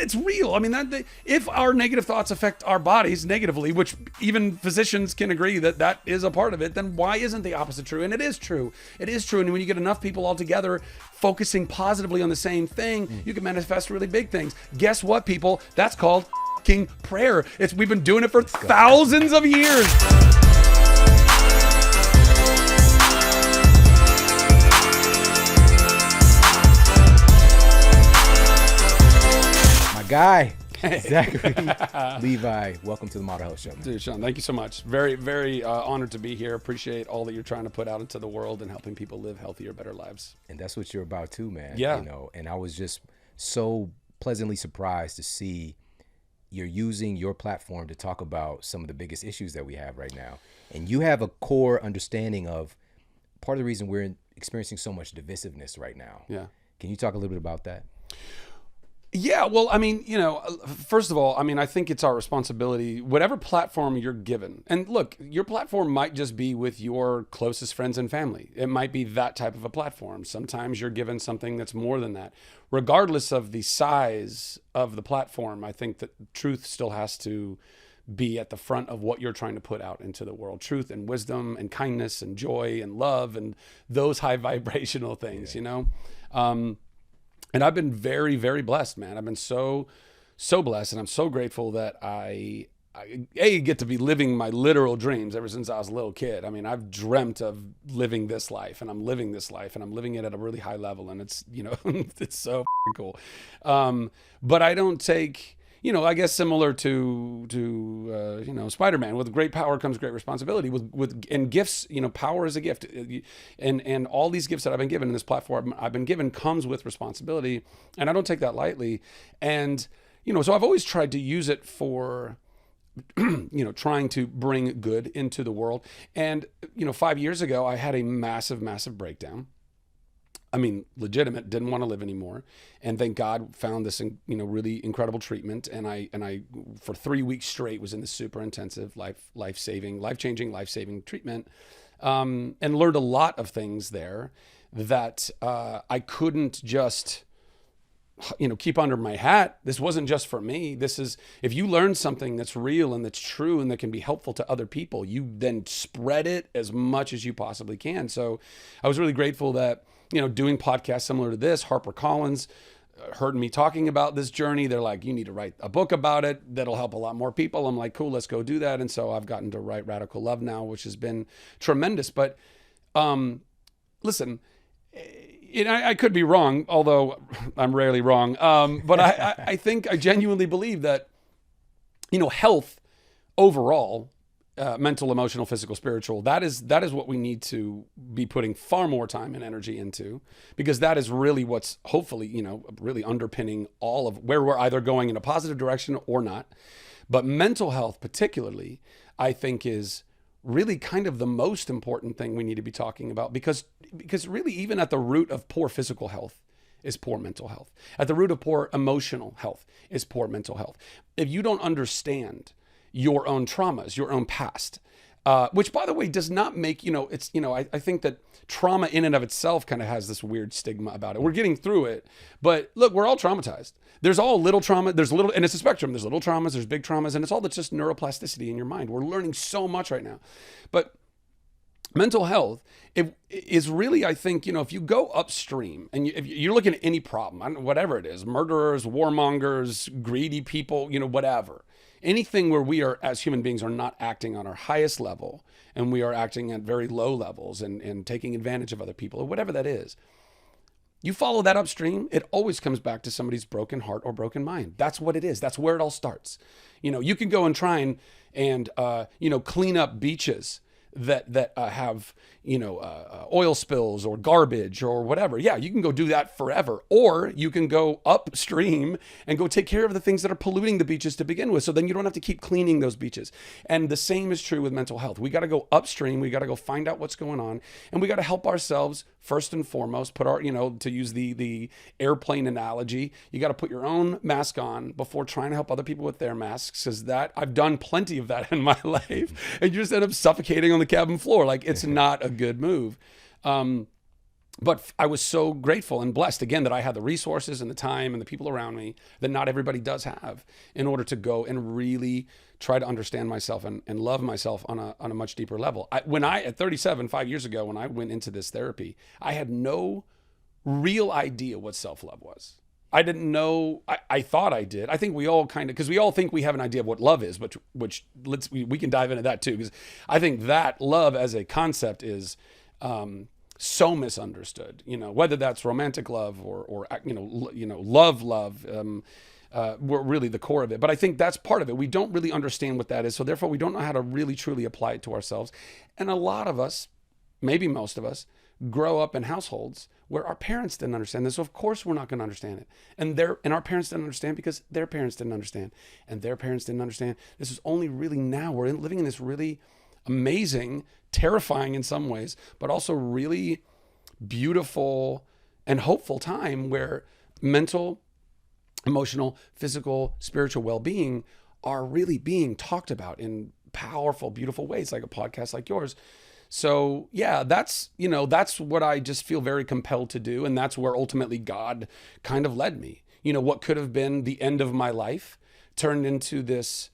it's real. I mean, if our negative thoughts affect our bodies negatively, which even physicians can agree that is a part of it, then why isn't the opposite true? And it is true. It is true. And when you get enough people all together focusing positively on the same thing, you can manifest really big things. Guess what, people? That's called prayer. We've been doing it for thousands of years. Guy, Zachary Levi, welcome to the Model Health Show. Man. Dude, Shawn, thank you so much. Very, very honored to be here. Appreciate all that you're trying to put out into the world and helping people live healthier, better lives. And that's what you're about too, man. Yeah. You know, and I was just so pleasantly surprised to see you're using your platform to talk about some of the biggest issues that we have right now. And you have a core understanding of part of the reason we're experiencing so much divisiveness right now. Yeah. Can you talk a little bit about that? Yeah, well, I mean, first of all, I mean, I think it's our responsibility, whatever platform you're given. And look, your platform might just be with your closest friends and family. It might be that type of a platform. Sometimes you're given something that's more than that. Regardless of the size of the platform, I think that truth still has to be at the front of what you're trying to put out into the world. Truth and wisdom and kindness and joy and love and those high vibrational things, And I've been very, very blessed, man. I've been so blessed, and I'm so grateful that I get to be living my literal dreams ever since I was a little kid. I mean, I've dreamt of living this life, and I'm living this life, and I'm living it at a really high level, and it's, it's so cool. But I don't take, I guess similar to Spider-Man, with great power comes great responsibility. And gifts, power is a gift, and all these gifts that I've been given in this platform I've been given comes with responsibility, and I don't take that lightly. And so I've always tried to use it for trying to bring good into the world. And 5 years ago I had a massive breakdown. I mean, legitimate, didn't want to live anymore. And thank God found this, really incredible treatment. And I for 3 weeks straight was in this super intensive, life-changing treatment. And learned a lot of things there that I couldn't just, keep under my hat. This wasn't just for me. This is, if you learn something that's real and that's true and that can be helpful to other people, you then spread it as much as you possibly can. So I was really grateful that, doing podcasts similar to this, HarperCollins heard me talking about this journey. They're like, you need to write a book about it. That'll help a lot more people. I'm like, cool, let's go do that. And so I've gotten to write Radical Love now, which has been tremendous. But listen, I could be wrong, although I'm rarely wrong. But I think I genuinely believe that, health overall, mental, emotional, physical, spiritual, that is what we need to be putting far more time and energy into, because that is really what's hopefully, really underpinning all of where we're either going in a positive direction or not. But mental health particularly, I think, is really kind of the most important thing we need to be talking about, because really even at the root of poor physical health is poor mental health. At the root of poor emotional health is poor mental health. If you don't understand your own traumas, your own past, which, by the way, does not make, I think that trauma in and of itself kind of has this weird stigma about it. We're getting through it, but look, we're all traumatized. There's all little trauma. And it's a spectrum. There's little traumas, there's big traumas, and it's all that's just neuroplasticity in your mind. We're learning so much right now. But mental health is really, I think, if you go upstream and if you're looking at any problem, whatever it is, murderers, warmongers, greedy people, whatever, anything where we are, as human beings, are not acting on our highest level and we are acting at very low levels and taking advantage of other people or whatever that is, you follow that upstream, it always comes back to somebody's broken heart or broken mind. That's what it is. That's where it all starts. You can go and try and clean up beaches that have oil spills or garbage or whatever. Yeah, you can go do that forever. Or you can go upstream and go take care of the things that are polluting the beaches to begin with. So then you don't have to keep cleaning those beaches. And the same is true with mental health. We got to go upstream. We got to go find out what's going on. And we got to help ourselves first and foremost, put our, to use the airplane analogy, you got to put your own mask on before trying to help other people with their masks. Because I've done plenty of that in my life. And you just end up suffocating on the cabin floor. Like, it's not a good move. But I was so grateful and blessed again that I had the resources and the time and the people around me that not everybody does have in order to go and really try to understand myself and love myself on a much deeper level. At 37, 5 years ago, when I went into this therapy, I had no real idea what self-love was. I didn't know. I thought I did. I think we all kind of, because we all think we have an idea of what love is, but which we can dive into that too, because I think that love as a concept is so misunderstood. Whether that's romantic love or love, we're really the core of it. But I think that's part of it. We don't really understand what that is, so therefore we don't know how to really truly apply it to ourselves. And a lot of us, maybe most of us, grow up in households where our parents didn't understand this. So of course we're not going to understand it. And our parents didn't understand because their parents didn't understand. And their parents didn't understand. This is only really now. We're living in this really amazing, terrifying in some ways, but also really beautiful and hopeful time where mental, emotional, physical, spiritual well-being are really being talked about in powerful, beautiful ways, like a podcast like yours. So yeah, that's what I just feel very compelled to do. And that's where ultimately God kind of led me. What could have been the end of my life turned into this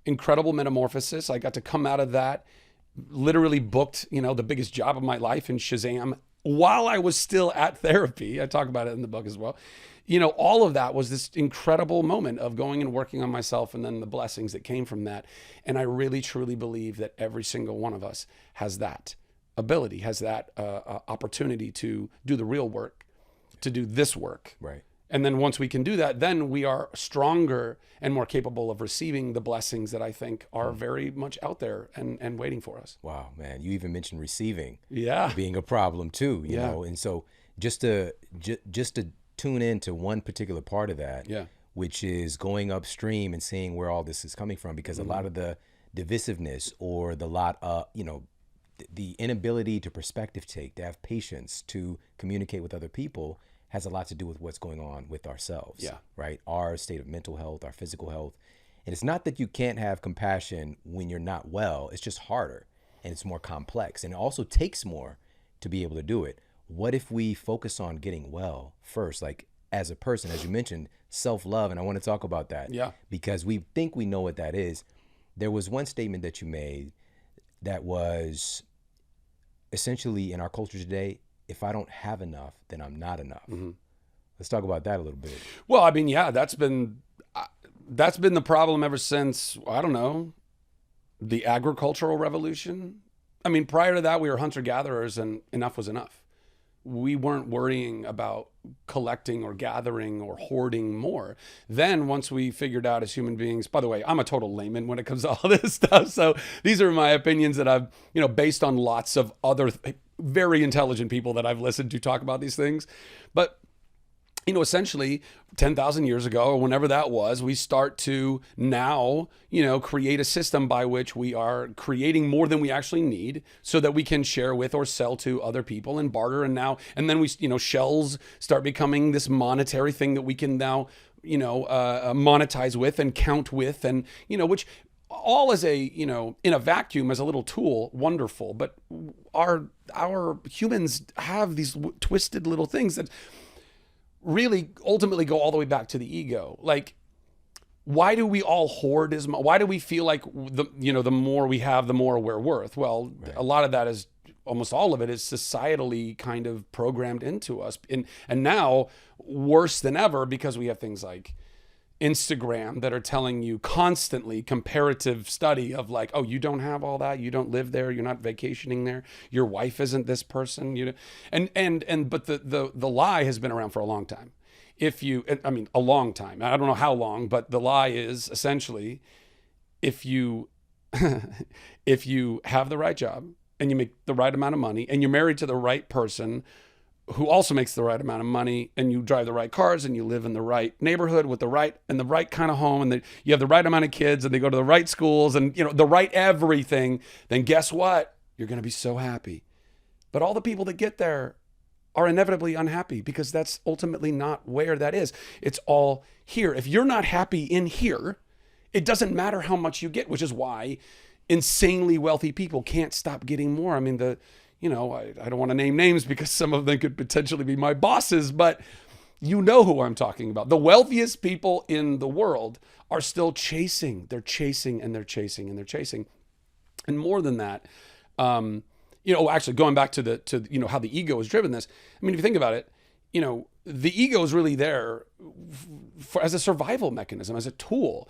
incredible metamorphosis. I got to come out of that, literally booked, the biggest job of my life in Shazam while I was still at therapy. I talk about it in the book as well. All of that was this incredible moment of going and working on myself, and then the blessings that came from that. And I really, truly believe that every single one of us has that ability, has that opportunity to do the real work, to do this work. Right. And then once we can do that, then we are stronger and more capable of receiving the blessings that I think are very much out there and waiting for us. Wow, man. You even mentioned receiving being a problem too, you know? And so just to tune into one particular part of that, which is going upstream and seeing where all this is coming from, because a lot of the divisiveness or the inability to perspective take, to have patience, to communicate with other people has a lot to do with what's going on with ourselves, right? Our state of mental health, our physical health. And it's not that you can't have compassion when you're not well, it's just harder and it's more complex. And it also takes more to be able to do it. What if we focus on getting well first, like as a person, as you mentioned, self-love, and I want to talk about that because we think we know what that is. There was one statement that you made that was essentially in our culture today, if I don't have enough, then I'm not enough. Let's talk about that a little bit. Well, I mean, that's been the problem ever since, I don't know, the agricultural revolution. I mean, prior to that, we were hunter-gatherers and enough was enough. We weren't worrying about collecting or gathering or hoarding more. Then once we figured out as human beings, by the way, I'm a total layman when it comes to all this stuff. So these are my opinions that I've, based on lots of other very intelligent people that I've listened to talk about these things. But essentially 10,000 years ago or whenever that was, we start to now, create a system by which we are creating more than we actually need so that we can share with or sell to other people and barter. And then we, shells start becoming this monetary thing that we can now, monetize with and count with, and, which all as a, in a vacuum as a little tool, wonderful. But our humans have these twisted little things that really ultimately go all the way back to the ego. Like, why do we all hoard as much? Why do we feel like the more we have, the more we're worth? Well, a lot of that is, almost all of it is societally kind of programmed into us. And now worse than ever, because we have things like Instagram that are telling you constantly comparative study of like, oh, you don't have all that, you don't live there, you're not vacationing there, your wife isn't this person, but the lie has been around for a long time. A long time. I don't know how long, but the lie is essentially if you have the right job and you make the right amount of money and you're married to the right person who also makes the right amount of money, and you drive the right cars, and you live in the right neighborhood with the right kind of home, and you have the right amount of kids, and they go to the right schools, and the right everything, then guess what? You're going to be so happy. But all the people that get there are inevitably unhappy, because that's ultimately not where that is. It's all here. If you're not happy in here, it doesn't matter how much you get, which is why insanely wealthy people can't stop getting more. I mean, I don't want to name names because some of them could potentially be my bosses, but you know who I'm talking about. The wealthiest people in the world are still chasing. They're chasing and they're chasing and they're chasing. And more than that, actually going back to how the ego has driven this. I mean, if you think about it, the ego is really there as a survival mechanism, as a tool.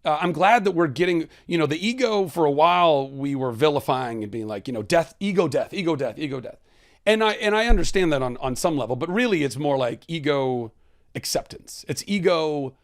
I'm glad that we're getting, the ego for a while we were vilifying and being like, death, ego, death, ego, death, ego, death. And I understand that on some level, but really it's more like ego acceptance. It's ego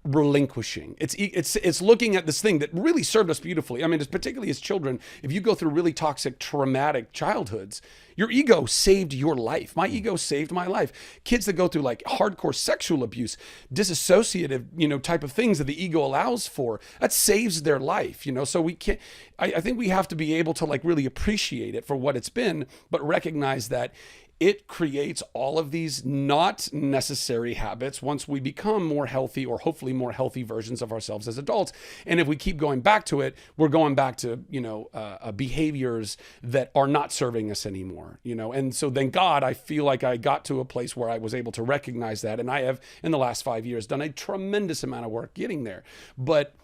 relinquishing. It's looking at this thing that really served us beautifully. I mean, particularly as children, if you go through really toxic, traumatic childhoods, your ego saved your life. My ego saved my life. Kids that go through like hardcore sexual abuse, disassociative, type of things that the ego allows for, that saves their life, so we can't, I think we have to be able to like really appreciate it for what it's been, but recognize that it creates all of these not necessary habits once we become more healthy, or hopefully more healthy versions of ourselves as adults. And if we keep going back to it, we're going back to, behaviors that are not serving us anymore, And so thank God, I feel like I got to a place where I was able to recognize that. And I have, in the last 5 years, done a tremendous amount of work getting there. But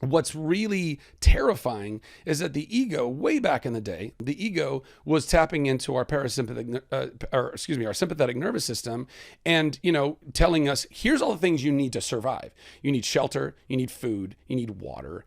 what's really terrifying is that the ego, way back in the day, the ego was tapping into our our sympathetic nervous system, and telling us, here's all the things you need to survive. You need shelter, you need food, you need water,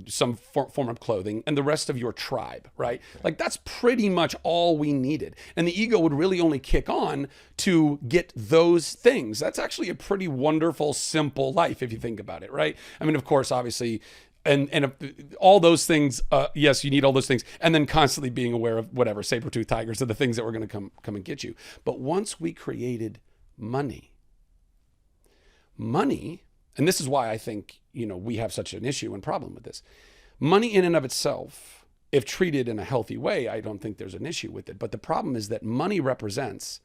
some form of clothing, and the rest of your tribe, right? Like that's pretty much all we needed. And the ego would really only kick on to get those things. That's actually a pretty wonderful, simple life if you think about it, right? I mean, of course, obviously, and all those things, yes, you need all those things, and then constantly being aware of whatever, saber-toothed tigers are the things that were going to come and get you. But once we created money, and this is why I think, we have such an issue and problem with this. Money in and of itself, if treated in a healthy way, I don't think there's an issue with it. But the problem is that money represents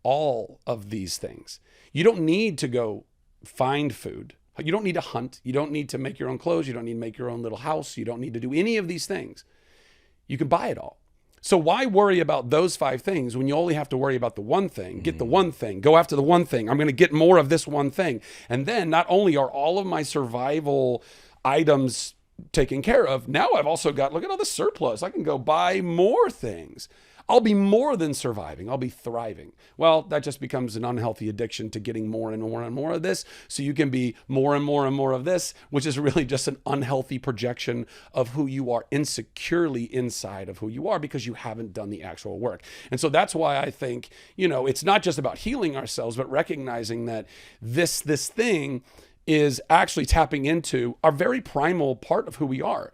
all of these things. You don't need to go find food. You don't need to hunt. You don't need to make your own clothes. You don't need to make your own little house. You don't need to do any of these things. You can buy it all. So why worry about those 5 things when you only have to worry about the one thing? Get the one thing, go after the one thing. I'm going to get more of this one thing. And then not only are all of my survival items taken care of, now I've also got, look at all the surplus. I can go buy more things. I'll be more than surviving. I'll be thriving. Well, that just becomes an unhealthy addiction to getting more and more and more of this. So you can be more and more and more of this, which is really just an unhealthy projection of who you are insecurely inside of who you are because you haven't done the actual work. And so that's why I think, it's not just about healing ourselves, but recognizing that this thing is actually tapping into our very primal part of who we are.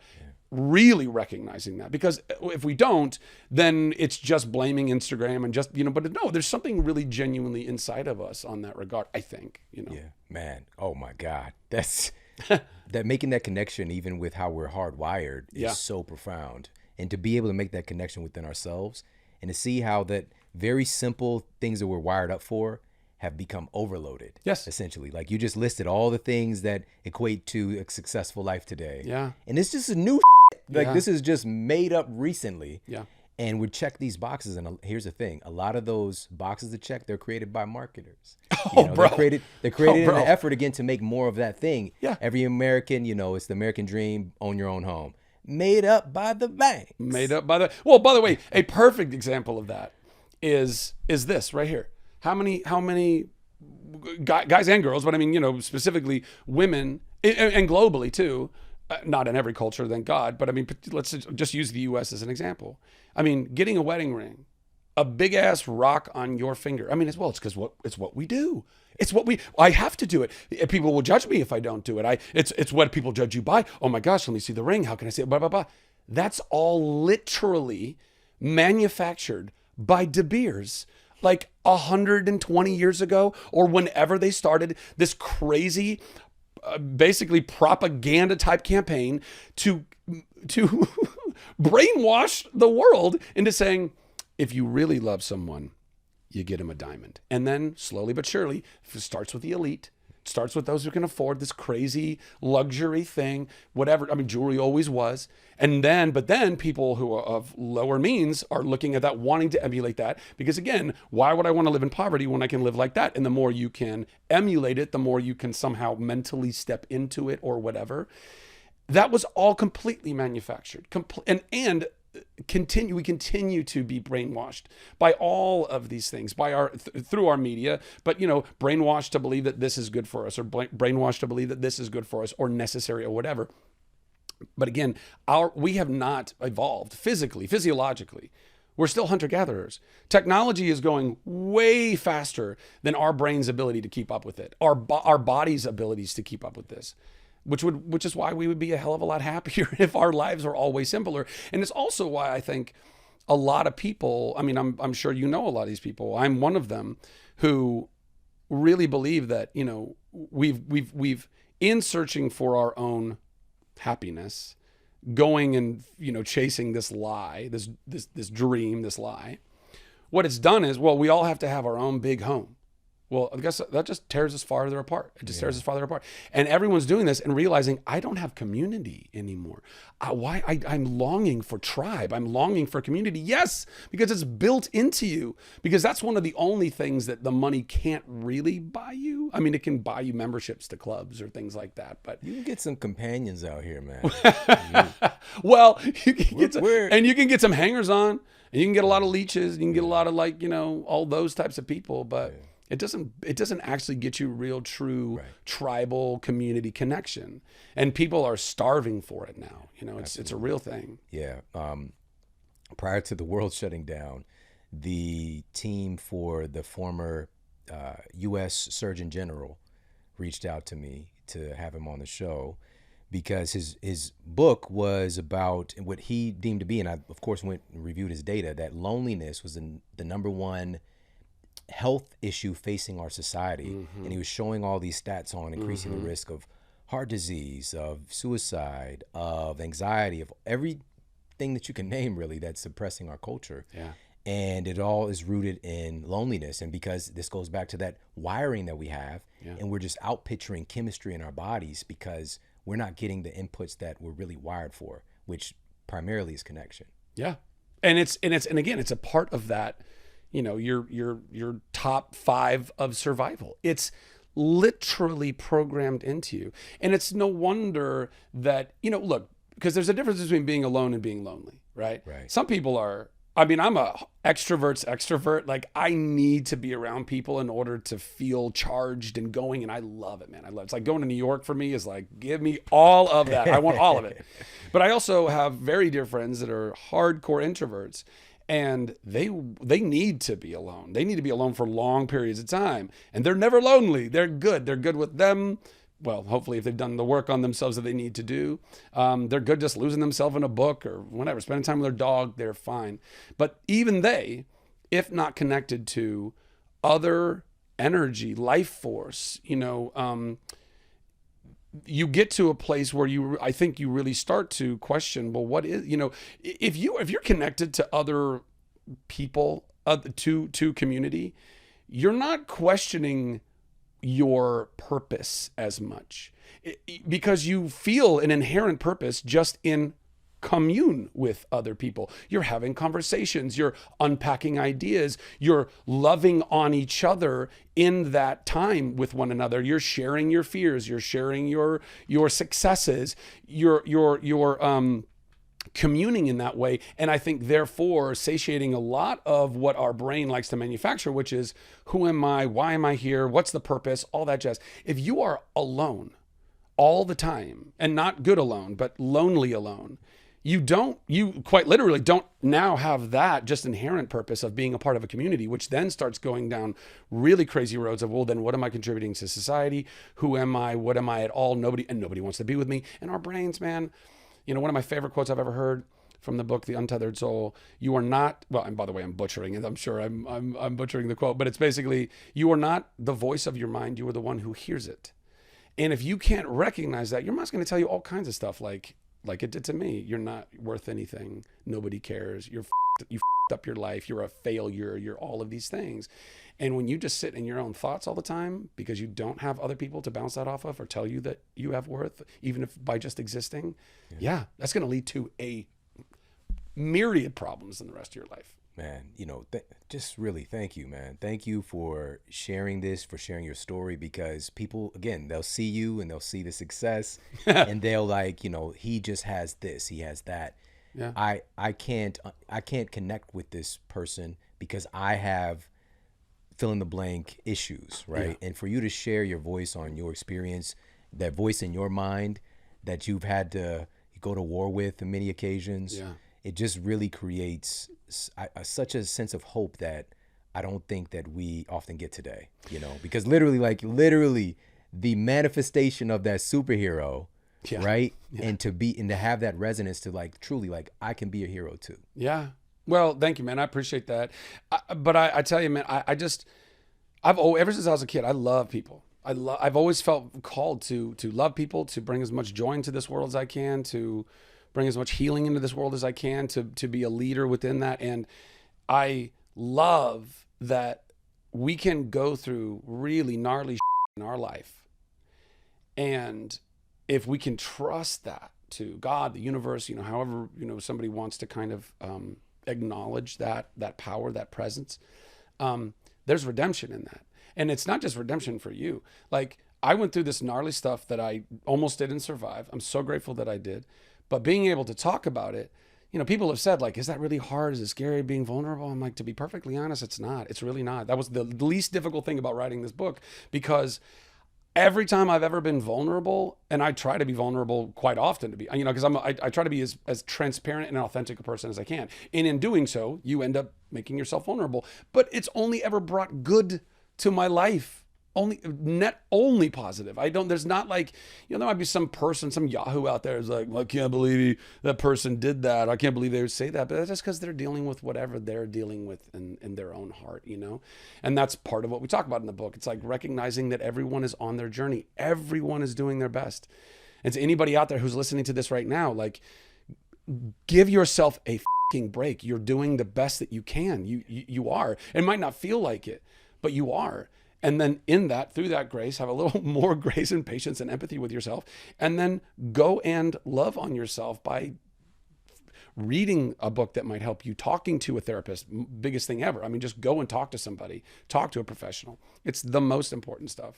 Really recognizing that, because if we don't, then it's just blaming Instagram and just, but no, there's something really genuinely inside of us on that regard, I think, Yeah, man. Oh my God. That's that making that connection, even with how we're hardwired, is so profound. And to be able to make that connection within ourselves and to see how that very simple things that we're wired up for have become overloaded. Yes. Essentially. Like you just listed all the things that equate to a successful life today. Yeah. And it's just a new this is just made up recently. Yeah. And we check these boxes. And here's the thing. A lot of those boxes to check, they're created by marketers. Bro. They're created in an effort, again, to make more of that thing. Yeah. Every American, it's the American dream, own your own home. Made up by the banks. Well, by the way, a perfect example of that is this right here. How many guys and girls, but I mean, specifically women and globally too, not in every culture, thank God, but I mean, let's just use the US as an example. I mean, getting a wedding ring, a big ass rock on your finger. I mean, it's because it's what we do. I have to do it. People will judge me if I don't do it. It's what people judge you by. Oh my gosh, let me see the ring. How can I see it? Blah, blah, blah. That's all literally manufactured by De Beers. Like 120 years ago, or whenever they started this crazy, basically propaganda type campaign to brainwash the world into saying, if you really love someone, you get them a diamond. And then slowly but surely, it starts with the elite, starts with those who can afford this crazy luxury thing, whatever. I mean, jewelry always was. But then people who are of lower means are looking at that, wanting to emulate that. Because again, why would I want to live in poverty when I can live like that? And the more you can emulate it, the more you can somehow mentally step into it or whatever. That was all completely manufactured. We continue to be brainwashed by all of these things, through our media, but brainwashed to believe that this is good for us, or brainwashed to believe that this is good for us or necessary or whatever. But again, we have not evolved physiologically. We're still hunter-gatherers. Technology is going way faster than our brain's ability to keep up with it, our body's abilities to keep up with this. Which is why we would be a hell of a lot happier if our lives were always simpler. And it's also why I think a lot of people, I mean, I'm sure you know a lot of these people. I'm one of them who really believe that, we've in searching for our own happiness, going and, chasing this lie, this dream, this lie. What it's done is, we all have to have our own big home. Well, I guess that just tears us farther apart. It just tears us farther apart. And everyone's doing this and realizing, I don't have community anymore. I'm longing for tribe. I'm longing for community. Yes, because it's built into you. Because that's one of the only things that the money can't really buy you. I mean, it can buy you memberships to clubs or things like that. But you can get some companions out here, man. Well, you can get you can get some hangers-on. And you can get a lot of leeches. You can get a lot of all those types of people. But... Yeah. It doesn't actually get you real, true tribal community connection, and people are starving for it now. It's a real thing. Yeah. Prior to the world shutting down, the team for the former U.S. Surgeon General reached out to me to have him on the show because his book was about what he deemed to be, and I of course went and reviewed his data, that loneliness was the number one health issue facing our society. Mm-hmm. And he was showing all these stats on increasing the risk of heart disease, of suicide, of anxiety, of everything that you can name really that's suppressing our culture. Yeah. And it all is rooted in loneliness. And because this goes back to that wiring that we have, and we're just out picturing chemistry in our bodies because we're not getting the inputs that we're really wired for, which primarily is connection. Yeah. And again, it's a part of that, your top 5 of survival. It's literally programmed into you. And it's no wonder that, look, because there's a difference between being alone and being lonely, right? Some people are, I'm a extrovert's extrovert. Like, I need to be around people in order to feel charged and going. And I love it, man. It's like going to New York for me is like, give me all of that. I want all of it. But I also have very dear friends that are hardcore introverts. And they need to be alone. They need to be alone for long periods of time. And they're never lonely. They're good. They're good with them. Well, hopefully if they've done the work on themselves that they need to do. They're good just losing themselves in a book or whatever, spending time with their dog, they're fine. But even they, if not connected to other energy, life force, you get to a place where I think you really start to question, well, what is, if you're connected to other people, to community, you're not questioning your purpose as much because you feel an inherent purpose just in commune with other people. You're having conversations, you're unpacking ideas, you're loving on each other in that time with one another. You're sharing your fears, you're sharing your successes, you're communing in that way. And I think therefore satiating a lot of what our brain likes to manufacture, which is who am I? Why am I here? What's the purpose? All that jazz. If you are alone all the time, and not good alone, but lonely alone, you quite literally don't now have that just inherent purpose of being a part of a community, which then starts going down really crazy roads of, well, then what am I contributing to society? Who am I? What am I at all? Nobody wants to be with me. And our brains, man, one of my favorite quotes I've ever heard from the book, The Untethered Soul, you are not, well, and by the way, I'm butchering it. I'm sure I'm butchering the quote, but it's basically, you are not the voice of your mind. You are the one who hears it. And if you can't recognize that, your mind's going to tell you all kinds of stuff like it did to me. You're not worth anything. Nobody cares. You're f***ed up your life. You're a failure. You're all of these things. And when you just sit in your own thoughts all the time because you don't have other people to bounce that off of or tell you that you have worth, even if by just existing, that's going to lead to a myriad problems in the rest of your life. Man, just really thank you, man. Thank you for sharing this, for sharing your story, because people, again, they'll see you and they'll see the success and they'll like, he just has this, he has that. Yeah. I can't connect with this person because I have fill in the blank issues, right? Yeah. And for you to share your voice on your experience, that voice in your mind that you've had to go to war with on many occasions, it just really creates such a sense of hope that I don't think that we often get today, because literally the manifestation of that superhero, right? Yeah. And to have that resonance to like, truly like, I can be a hero too. Yeah. Well, thank you, man. I appreciate that. But I tell you, man, ever since I was a kid, I love people. I've always felt called to love people, to bring as much joy into this world as I can, to bring as much healing into this world as I can, to be a leader within that. And I love that we can go through really gnarly in our life. And if we can trust that to God, the universe, however, somebody wants to kind of acknowledge that power, that presence, there's redemption in that. And it's not just redemption for you. Like, I went through this gnarly stuff that I almost didn't survive. I'm so grateful that I did. But being able to talk about it, people have said, like, is that really hard? Is it scary being vulnerable? I'm like, to be perfectly honest, it's not. It's really not. That was the least difficult thing about writing this book, because every time I've ever been vulnerable, and I try to be vulnerable quite often to be, because I try to be as transparent and authentic a person as I can. And in doing so, you end up making yourself vulnerable. But it's only ever brought good to my life. Only positive. There's not like, there might be some person, some Yahoo out there who's like, well, I can't believe that person did that. I can't believe they would say that. But that's just because they're dealing with whatever they're dealing with in their own heart, And that's part of what we talk about in the book. It's like recognizing that everyone is on their journey. Everyone is doing their best. And to anybody out there who's listening to this right now, like, give yourself a fucking break. You're doing the best that you can. You are. It might not feel like it, but you are. And then through that grace, have a little more grace and patience and empathy with yourself. And then go and love on yourself by reading a book that might help you, talking to a therapist, biggest thing ever. I mean, just go and talk to somebody, talk to a professional. It's the most important stuff.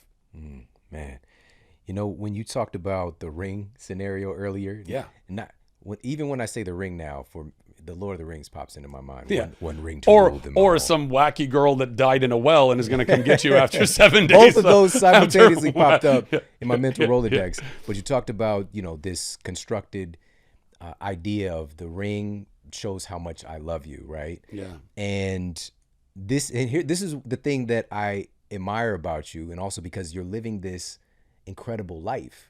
Man, when you talked about the ring scenario earlier, even when I say the ring now, for the Lord of the Rings pops into my mind. Yeah. One ring to rule them all. Or some wacky girl that died in a well and is going to come get you after 7 days. Both of those simultaneously popped up in my mental Rolodex. But you talked about, this constructed idea of the ring shows how much I love you, right? Yeah. And this is the thing that I admire about you, and also because you're living this incredible life,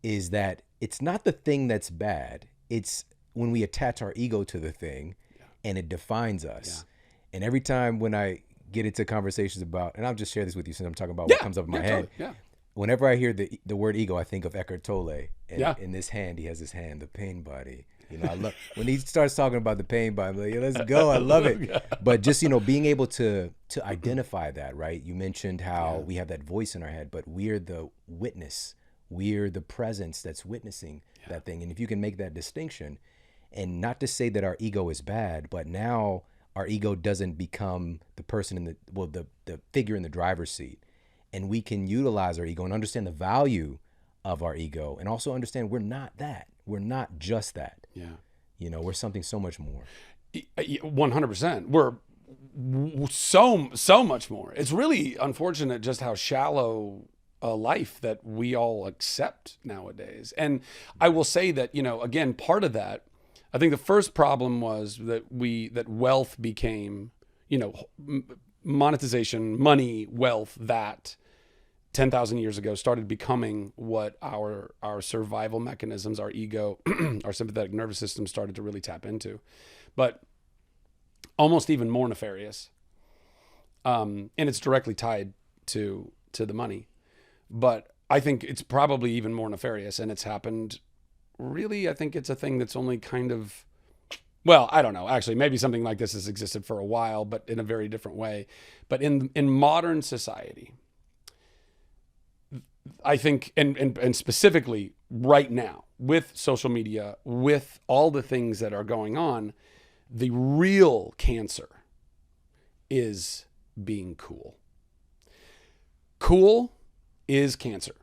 is that it's not the thing that's bad. It's when we attach our ego to the thing and it defines us. Yeah. And every time when I get into conversations about, and I'll just share this with you since I'm talking about what comes up in my head. Totally. Whenever I hear the word ego, I think of Eckhart Tolle. And in this hand, he has his hand, the pain body. I love when he starts talking about the pain body, I'm like, let's go. I love it. But just, being able to identify that, right? You mentioned how we have that voice in our head, but we're the witness. We're the presence that's witnessing that thing. And if you can make that distinction, and not to say that our ego is bad, but now our ego doesn't become the person the figure in the driver's seat. And we can utilize our ego and understand the value of our ego, and also understand we're not that. We're not just that. Yeah. We're something so much more. 100%. We're so much more. It's really unfortunate just how shallow a life that we all accept nowadays. And I will say that, again, part of that, I think the first problem was that wealth became, monetization, money, wealth, that 10,000 years ago started becoming what our survival mechanisms, our ego, our sympathetic nervous system started to really tap into. But almost even more nefarious. And it's directly tied to the money. But I think it's probably even more nefarious, and it's happened really, I think it's a thing that's only kind of Well, I don't know. Actually, maybe something like this has existed for a while, but in a very different way. But in modern society, I think, and specifically right now with social media, with all the things that are going on, the real cancer is being cool. Cool is cancer.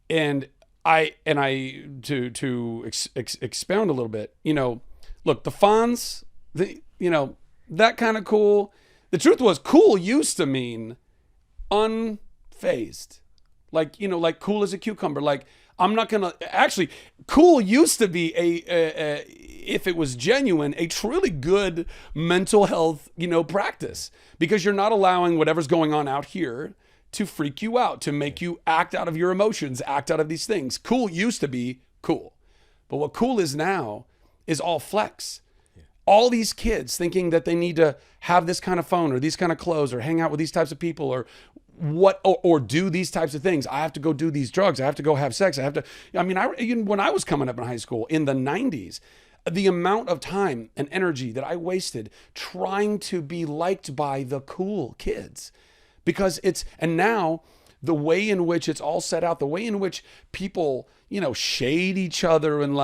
And to expound a little bit, look, the Fonz, that kind of cool. The truth was, cool used to mean unfazed. Like cool as a cucumber. Like, I'm not going to, actually, cool used to be if it was genuine, a truly good mental health, practice, because you're not allowing whatever's going on out here to freak you out, to make you act out of your emotions, act out of these things. Cool used to be cool. But what cool is now is all flex. Yeah. All these kids thinking that they need to have this kind of phone or these kind of clothes or hang out with these types of people or do these types of things. I have to go do these drugs. I have to go have sex. Even when I was coming up in high school in the 90s, the amount of time and energy that I wasted trying to be liked by the cool kids. And now the way in which it's all set out, the way in which people, shade each other and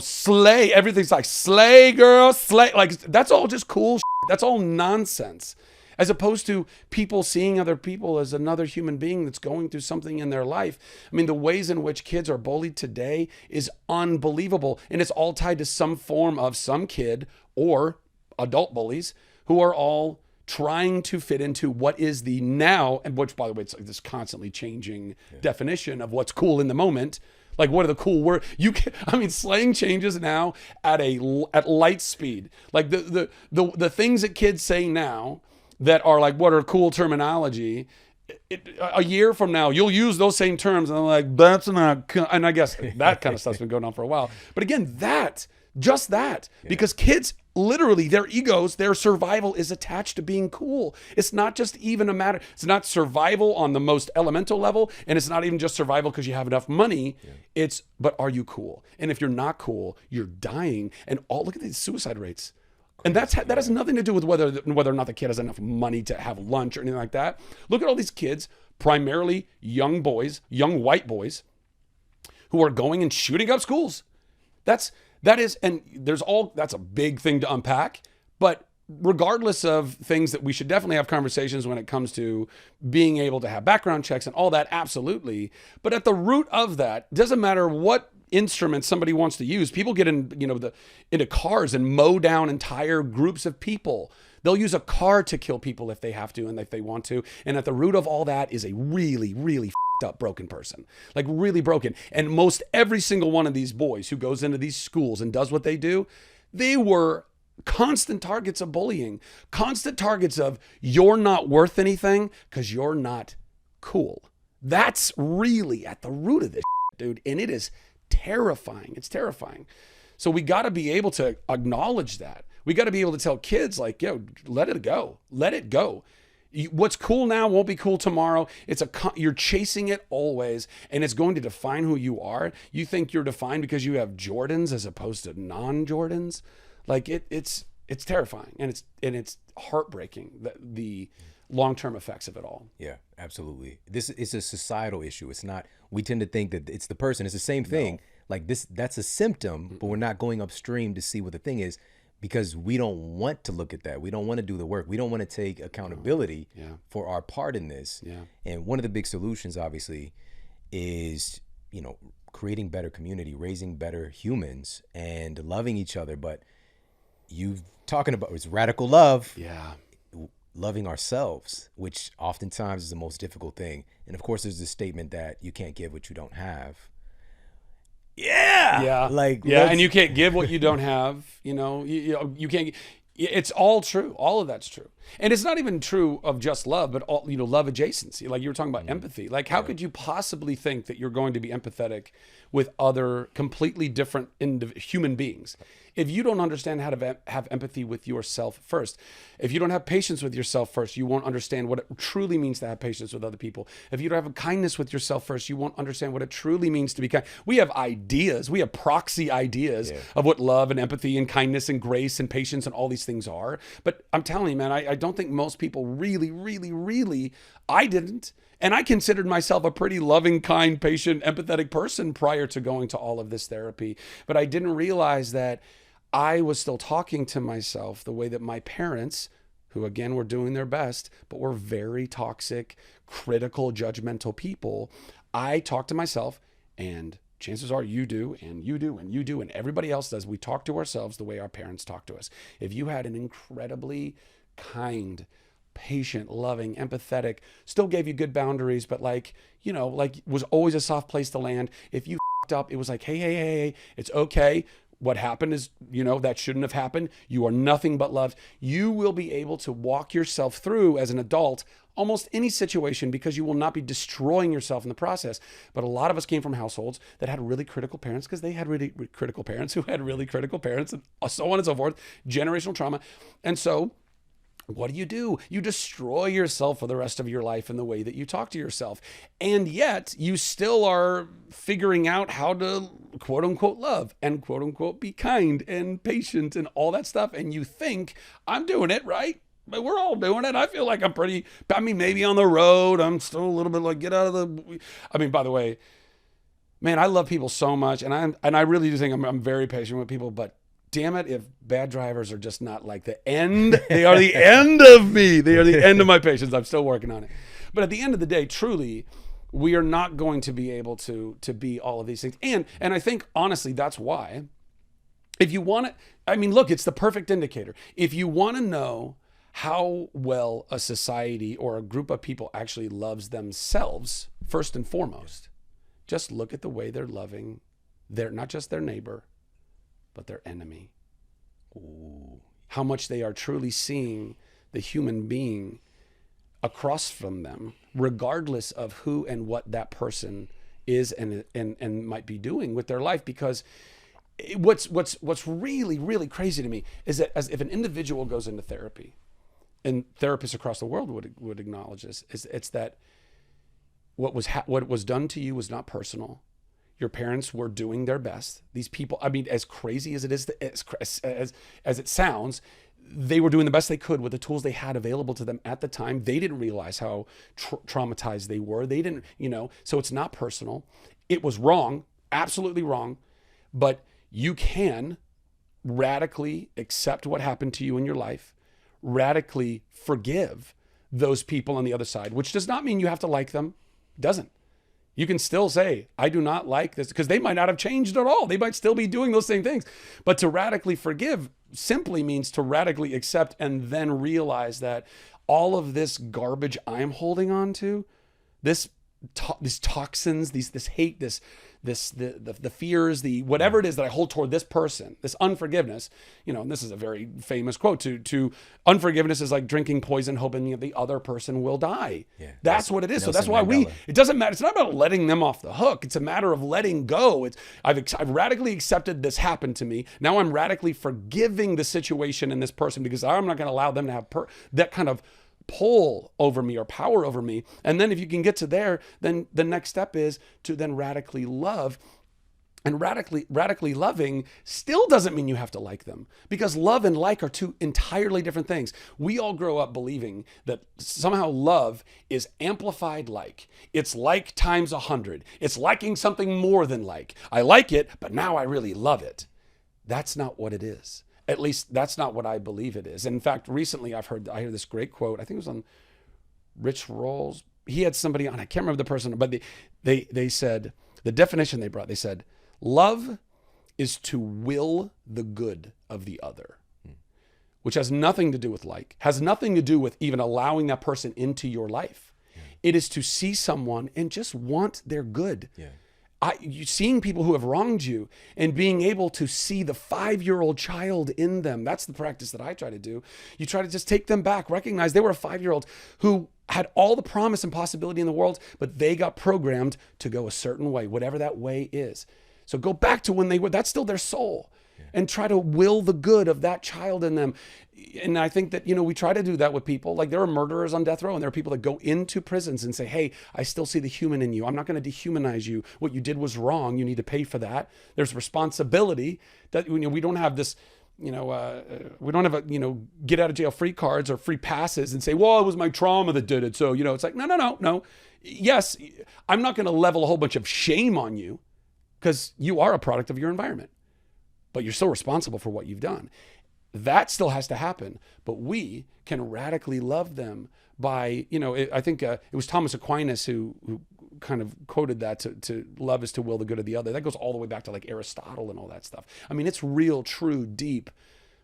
slay, everything's like slay girl, slay, like that's all just cool shit. That's all nonsense. As opposed to people seeing other people as another human being that's going through something in their life. I mean, the ways in which kids are bullied today is unbelievable. And it's all tied to some form of some kid or adult bullies who are all trying to fit into what is the now, and which, by the way, it's like this constantly changing definition of what's cool in the moment. Like, what are the cool words? Slang changes now at light speed. Like the things that kids say now that are like what are cool terminology. A year from now, you'll use those same terms, and I'm like, that's not. And I guess that kind of stuff's been going on for a while. But again, just that, because kids literally, their egos, their survival is attached to being cool. It's not just even a matter. It's not survival on the most elemental level, and it's not even just survival because you have enough money. Yeah. But are you cool? And if you're not cool, you're dying. And look at these suicide rates. And that has nothing to do with whether or not the kid has enough money to have lunch or anything like that. Look at all these kids, primarily young boys, young white boys, who are going and shooting up schools. That's a big thing to unpack. But regardless of things that we should definitely have conversations when it comes to being able to have background checks and all that, absolutely. But at the root of that, doesn't matter what instrument somebody wants to use. People get into cars and mow down entire groups of people. They'll use a car to kill people if they have to and if they want to. And at the root of all that is a really, really up broken person, like really broken. And most every single one of these boys who goes into these schools and does what they do, they were constant targets of bullying, constant targets of you're not worth anything because you're not cool. That's really at the root of this dude. And it is terrifying. It's terrifying. So we got to be able to acknowledge that. We got to be able to tell kids like, yo, let it go. Let it go. What's cool now won't be cool tomorrow. You're chasing it always, and it's going to define who you are. You think you're defined because you have Jordans as opposed to non-Jordans. Like it's terrifying, and it's heartbreaking, the long-term effects of it all. Yeah, absolutely. This is a societal issue. It's not. We tend to think that it's the person. It's the same thing. No. Like that's a symptom, but we're not going upstream to see what the thing is. Because we don't want to look at that. We don't want to do the work. We don't want to take accountability for our part in this. Yeah. And one of the big solutions, obviously, is, creating better community, raising better humans, and loving each other. But you talking about it's radical love. Yeah. Loving ourselves, which oftentimes is the most difficult thing. And of course, there's this statement that you can't give what you don't have. Yeah. And you can't give what you don't have. You can't. It's all true. All of that's true. And it's not even true of just love, but all, love adjacency. Like you were talking about empathy. Like how could you possibly think that you're going to be empathetic with other completely different human beings if you don't understand how to have empathy with yourself first? If you don't have patience with yourself first, you won't understand what it truly means to have patience with other people. If you don't have a kindness with yourself first, you won't understand what it truly means to be kind. We have ideas. We have proxy ideas of what love and empathy and kindness and grace and patience and all these things are. But I'm telling you, man, I don't think most people really, I didn't. And I considered myself a pretty loving, kind, patient, empathetic person prior to going to all of this therapy. But I didn't realize that I was still talking to myself the way that my parents, who again were doing their best, but were very toxic, critical, judgmental people. I talk to myself, and chances are you do, and you do, and you do, and everybody else does. We talk to ourselves the way our parents talk to us. If you had an incredibly kind, patient, loving, empathetic, still gave you good boundaries, but was always a soft place to land. If you f***ed up, it was like, hey, it's okay. What happened is, that shouldn't have happened. You are nothing but loved. You will be able to walk yourself through as an adult almost any situation because you will not be destroying yourself in the process. But a lot of us came from households that had really critical parents because they had really critical parents who had really critical parents and so on and so forth, generational trauma. And so what do? You destroy yourself for the rest of your life in the way that you talk to yourself. And yet you still are figuring out how to quote unquote love and quote unquote be kind and patient and all that stuff. And you think I'm doing it right. But we're all doing it. I feel like maybe on the road, I'm still a little bit like, by the way, man, I love people so much. And I really do think I'm very patient with people, but damn it, if bad drivers are just not like the end, they are the end of me. They are the end of my patience. I'm still working on it. But at the end of the day, truly, we are not going to be able to be all of these things. And I think, honestly, that's why, if you want to, look, it's the perfect indicator. If you want to know how well a society or a group of people actually loves themselves, first and foremost, just look at the way they're loving not just their neighbor, but their enemy. Ooh. How much they are truly seeing the human being across from them, regardless of who and what that person is and might be doing with their life. Because what's really, really crazy to me is that as if an individual goes into therapy, and therapists across the world would acknowledge this, it's that what was done to you was not personal. Your parents were doing their best. These people, as crazy as it is, as it sounds, they were doing the best they could with the tools they had available to them at the time. They didn't realize how traumatized they were. They didn't, so it's not personal. It was wrong, absolutely wrong, but you can radically accept what happened to you in your life, radically forgive those people on the other side, which does not mean you have to like them. Doesn't. You can still say, I do not like this, because they might not have changed at all. They might still be doing those same things. But to radically forgive simply means to radically accept and then realize that all of this garbage I'm holding on to, these toxins, this hate, the fears, the whatever it is that I hold toward this person, this unforgiveness, and this is a very famous quote, to unforgiveness is like drinking poison hoping that the other person will die. Yeah, that's what it is. So that's why it doesn't matter. It's not about letting them off the hook. It's a matter of letting go. I've radically accepted this happened to me. Now I'm radically forgiving the situation and this person because I'm not going to allow them to have that kind of pull over me or power over me. And then if you can get to there, then the next step is to then radically love. And radically loving still doesn't mean you have to like them, because love and like are two entirely different things. We all grow up believing that somehow love is amplified like. It's like times 100. It's liking something more than like. I like it, but now I really love it. That's not what it is. At least that's not what I believe it is. In fact, recently I heard this great quote. I think it was on Rich Roll's. He had somebody on, I can't remember the person, but they said, the definition they brought, they said, love is to will the good of the other, which has nothing to do with like, has nothing to do with even allowing that person into your life. It is to see someone and just want their good. Yeah. seeing people who have wronged you and being able to see the 5-year-old child in them. That's the practice that I try to do. You try to just take them back, recognize they were a 5-year-old who had all the promise and possibility in the world, but they got programmed to go a certain way, whatever that way is. So go back to when they were, that's still their soul, and try to will the good of that child in them. And I think that, we try to do that with people. Like there are murderers on death row, and there are people that go into prisons and say, hey, I still see the human in you. I'm not going to dehumanize you. What you did was wrong. You need to pay for that. There's responsibility that, we don't have this, we don't have get out of jail free cards or free passes and say, well, it was my trauma that did it. So, it's like, no. Yes, I'm not going to level a whole bunch of shame on you because you are a product of your environment, but you're still responsible for what you've done. That still has to happen, but we can radically love them by, I think it was Thomas Aquinas who kind of quoted that to love is to will the good of the other. That goes all the way back to like Aristotle and all that stuff. I mean, it's real, true, deep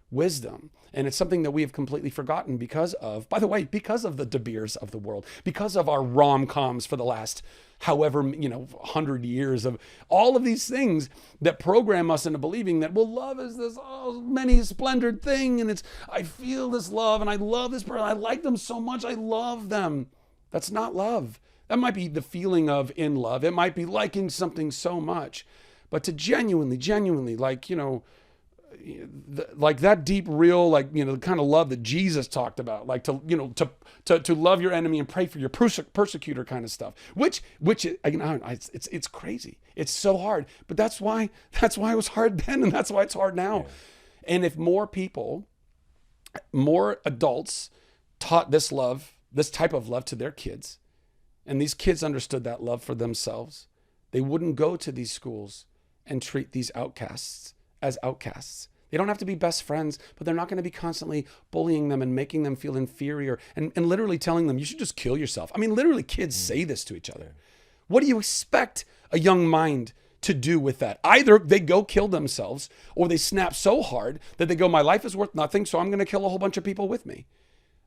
wisdom. And it's something that we have completely forgotten because of the De Beers of the world, because of our rom-coms for the last however, 100 years of all of these things that program us into believing that, well, love is this many splendored thing. And I feel this love and I love this person. I like them so much. I love them. That's not love. That might be the feeling of in love. It might be liking something so much, but to genuinely, like that deep, real, the kind of love that Jesus talked about, like to love your enemy and pray for your persecutor kind of stuff, which it's crazy. It's so hard, but that's why it was hard then. And that's why it's hard now. Yeah. And if more adults taught this type of love to their kids, and these kids understood that love for themselves, they wouldn't go to these schools and treat these outcasts as outcasts. They don't have to be best friends, but they're not going to be constantly bullying them and making them feel inferior and literally telling them, you should just kill yourself. I mean, literally kids say this to each other. What do you expect a young mind to do with that? Either they go kill themselves or they snap so hard that they go, my life is worth nothing, so I'm going to kill a whole bunch of people with me.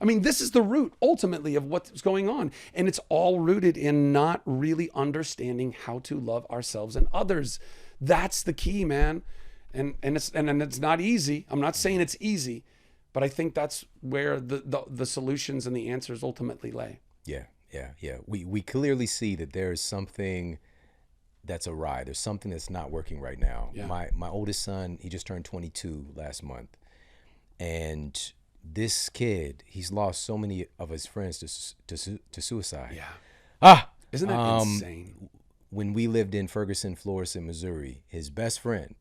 I mean, this is the root ultimately of what's going on. And it's all rooted in not really understanding how to love ourselves and others. That's the key, man. And it's not easy. I'm not saying it's easy, but I think that's where the solutions and the answers ultimately lay. Yeah. We clearly see that there is something that's awry. There's something that's not working right now. Yeah. My oldest son, he just turned 22 last month, and this kid, he's lost so many of his friends to suicide. Yeah. Isn't that insane? When we lived in Ferguson, Florissant, Missouri, his best friend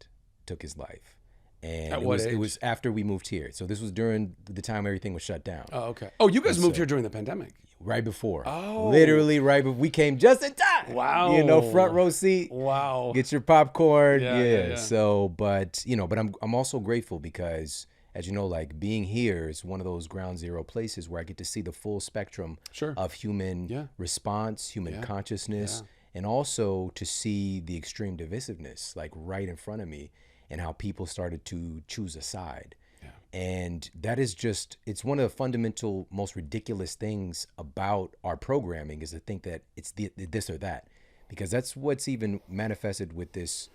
took his life. And it was after we moved here. So this was during the time everything was shut down. Oh, okay. Oh, you guys moved here during the pandemic. Right before. Oh. Literally right before. We came just in time. Wow. Front row seat. Wow. Get your popcorn. Yeah. So, but I'm also grateful because, as you know, like being here is one of those ground zero places where I get to see the full spectrum of human response, human consciousness, and also to see the extreme divisiveness like right in front of me and how people started to choose a side. Yeah. And that is it's one of the fundamental, most ridiculous things about our programming is to think that it's this or that, because that's what's even manifested with these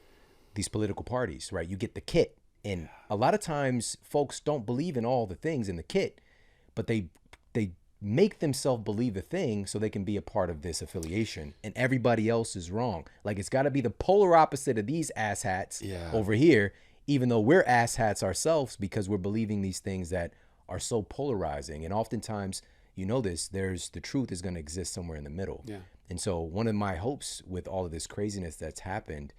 political parties, right? You get the kit. And a lot of times folks don't believe in all the things in the kit, but they make themselves believe the thing so they can be a part of this affiliation, and everybody else is wrong. Like it's got to be the polar opposite of these asshats over here, even though we're asshats ourselves because we're believing these things that are so polarizing. And oftentimes, the truth is going to exist somewhere in the middle. Yeah. And so one of my hopes with all of this craziness that's happened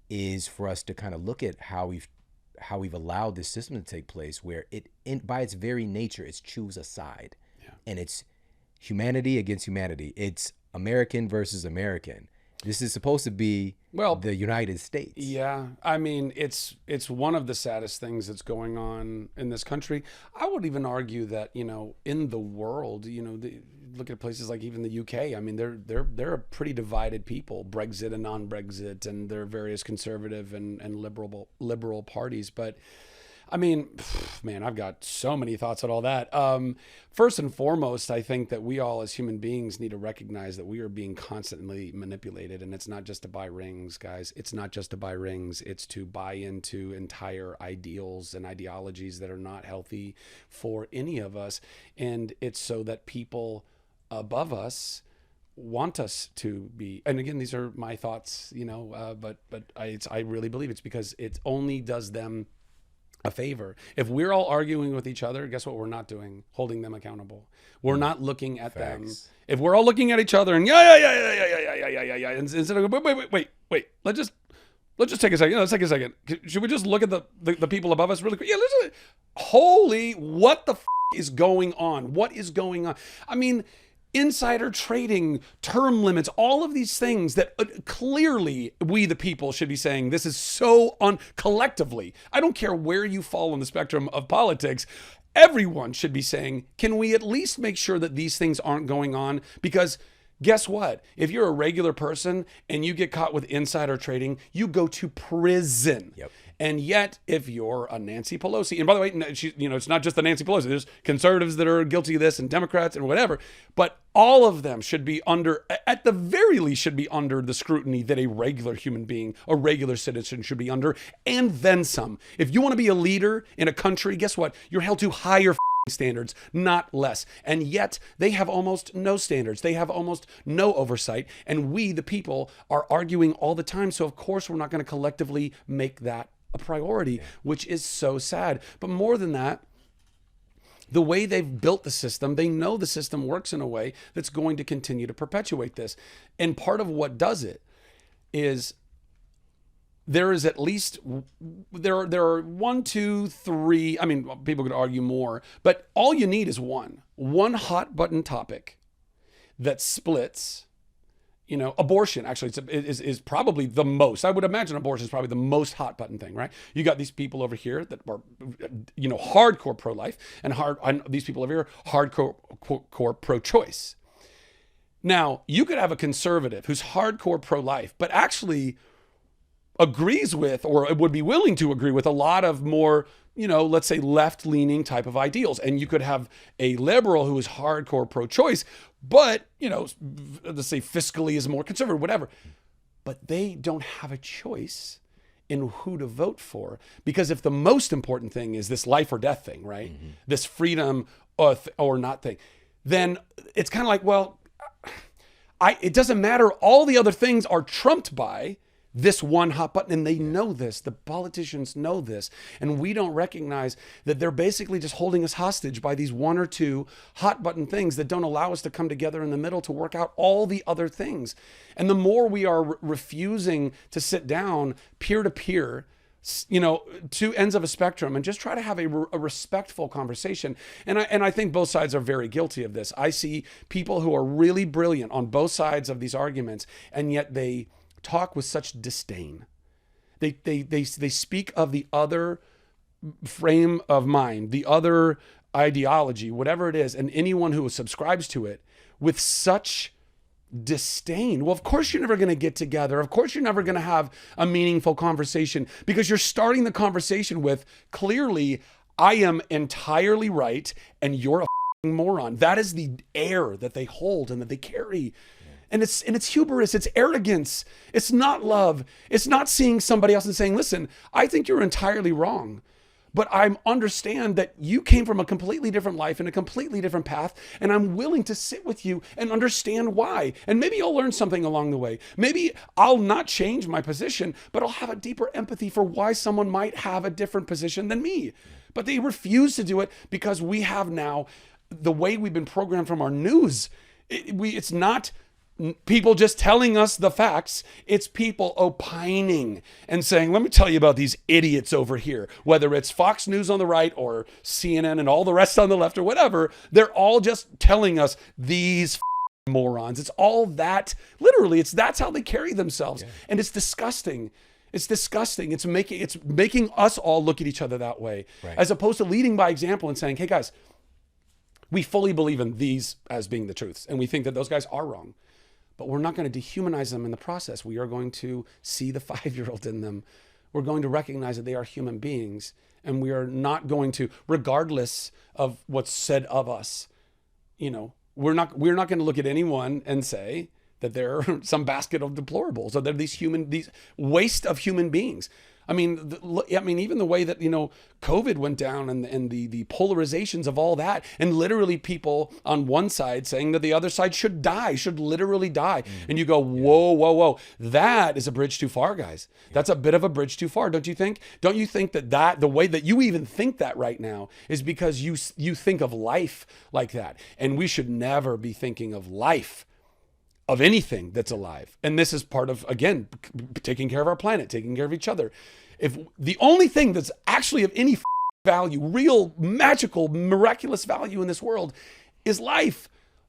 is for us to kind of look at how we've allowed this system to take place, where by its very nature, it's choose a side. And it's humanity against humanity. It's American versus American. This is supposed to be the United States. Yeah. I mean, it's one of the saddest things that's going on in this country. I would even argue that, in the world, look at places like even the UK. I mean, they're a pretty divided people, Brexit and non-Brexit, and there are various conservative and liberal parties. But I mean, man, I've got so many thoughts on all that. First and foremost, I think that we all as human beings need to recognize that we are being constantly manipulated. And it's not just to buy rings, guys. It's not just to buy rings. It's to buy into entire ideals and ideologies that are not healthy for any of us. And it's so that people above us want us to be, and again, these are my thoughts, but I really believe it's because it only does them a favor. If we're all arguing with each other, guess what we're not doing? Holding them accountable. We're not looking at them. If we're all looking at each other and yeah, instead of wait, let's just take a second. Let's take a second. Should we just look at the people above us really quick? Yeah, holy, what the is going on? What is going on? I mean, insider trading, term limits, all of these things that clearly we, the people, should be saying this is so collectively. I don't care where you fall on the spectrum of politics. Everyone should be saying, can we at least make sure that these things aren't going on? Because guess what? If you're a regular person and you get caught with insider trading, you go to prison. Yep. And yet, if you're a Nancy Pelosi, and by the way, it's not just the Nancy Pelosi. There's conservatives that are guilty of this and Democrats and whatever. But all of them should be at the very least, should be under the scrutiny that a regular human being, a regular citizen should be under, and then some. If you want to be a leader in a country, guess what? You're held to higher standards, not less. And yet they have almost no standards. They have almost no oversight. And we, the people, are arguing all the time. So of course, we're not going to collectively make that a priority, which is so sad. But more than that, the way they've built the system, they know the system works in a way that's going to continue to perpetuate this. And part of what does it is there is at least, there are 1, 2, 3, I mean, people could argue more, but all you need is one hot button topic that splits. Abortion actually is probably the most. I would imagine abortion is probably the most hot button thing, right? You got these people over here that are, hardcore pro-life, and these people over here hardcore pro-choice. Now, you could have a conservative who's hardcore pro-life, but actually agrees with, or would be willing to agree with, a lot of more, let's say left-leaning type of ideals. And you could have a liberal who is hardcore pro-choice, but, let's say fiscally is more conservative, whatever. But they don't have a choice in who to vote for. Because if the most important thing is this life or death thing, right? Mm-hmm. This freedom or not thing, then it's kind of like, well, it doesn't matter. All the other things are trumped by this one hot button, and they know this. The politicians know this, and we don't recognize that they're basically just holding us hostage by these 1 or 2 hot button things that don't allow us to come together in the middle to work out all the other things. And the more we are refusing to sit down peer to peer, two ends of a spectrum, and just try to have a respectful conversation. And I think both sides are very guilty of this. I see people who are really brilliant on both sides of these arguments, and yet they talk with such disdain. They speak of the other frame of mind, the other ideology, whatever it is, and anyone who subscribes to it with such disdain. Well, of course you're never going to get together. Of course you're never going to have a meaningful conversation, because you're starting the conversation with, clearly, I am entirely right and you're a moron. That is the air that they hold and that they carry. And it's hubris, it's arrogance, it's not love, it's not seeing somebody else and saying, listen, I think you're entirely wrong, but I understand that you came from a completely different life and a completely different path, and I'm willing to sit with you and understand why. And maybe I'll learn something along the way. Maybe I'll not change my position, but I'll have a deeper empathy for why someone might have a different position than me. But they refuse to do it because we have now, the way we've been programmed from our news, it's not people just telling us the facts. It's people opining and saying, let me tell you about these idiots over here, whether it's Fox News on the right or CNN and all the rest on the left or whatever. They're all just telling us these morons. It's all that, literally, that's how they carry themselves. Yeah. And it's disgusting. It's disgusting. It's making us all look at each other that way, right, as opposed to leading by example and saying, hey guys, we fully believe in these as being the truths, and we think that those guys are wrong. But we're not going to dehumanize them in the process. We are going to see the 5-year-old in them we're going to recognize that they are human beings, and we are not going to, regardless of what's said of us, we're not going to look at anyone and say that they're some basket of deplorables, or they're these waste of human beings. I mean, even the way that, COVID went down, and the polarizations of all that, and literally people on one side saying that the other side should literally die. And you go, whoa. That is a bridge too far, guys. That's a bit of a bridge too far. Don't you think? Don't you think that the way that you even think that right now is because you think of life like that? And we should never be thinking of life, of anything that's alive. And this is part of, again, taking care of our planet, taking care of each other. If the only thing that's actually of any value, real, magical, miraculous value in this world is life,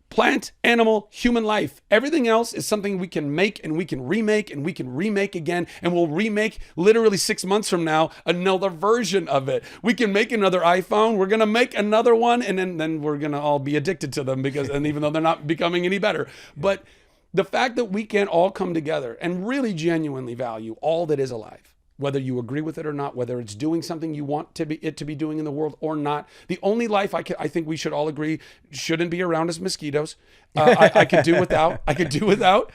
plant, animal, human life. Everything else is something we can make, and we can remake, and we can remake again. And we'll remake literally 6 months from now, another version of it. We can make another iPhone. We're going to make another one. And then we're going to all be addicted to them and even though they're not becoming any better, but the fact that we can all come together and really genuinely value all that is alive, whether you agree with it or not, whether it's doing something you want it to be doing in the world or not. The only life I think we should all agree shouldn't be around is mosquitoes. I could do without.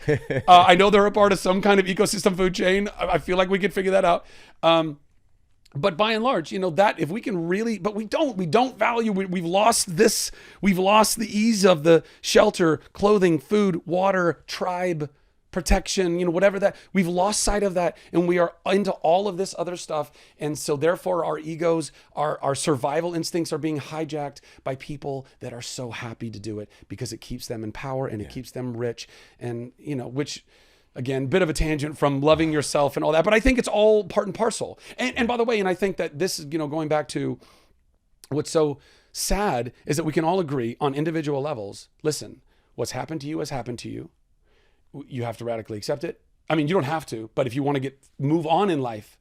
I know they're a part of some kind of ecosystem food chain. I feel like we could figure that out. But by and large, that if we can really, but we don't value, we've lost this, we've lost the ease of the shelter, clothing, food, water, tribe, protection, whatever that, we've lost sight of that, and we are into all of this other stuff. And so therefore our egos, our survival instincts are being hijacked by people that are so happy to do it because it keeps them in power and it keeps them rich. And, which, again, bit of a tangent from loving yourself and all that, but I think it's all part and parcel. And by the way, and I think that this is, going back to what's so sad is that we can all agree on individual levels. Listen, what's happened to you has happened to you. You have to radically accept it. I mean, you don't have to, but if you want to move on in life,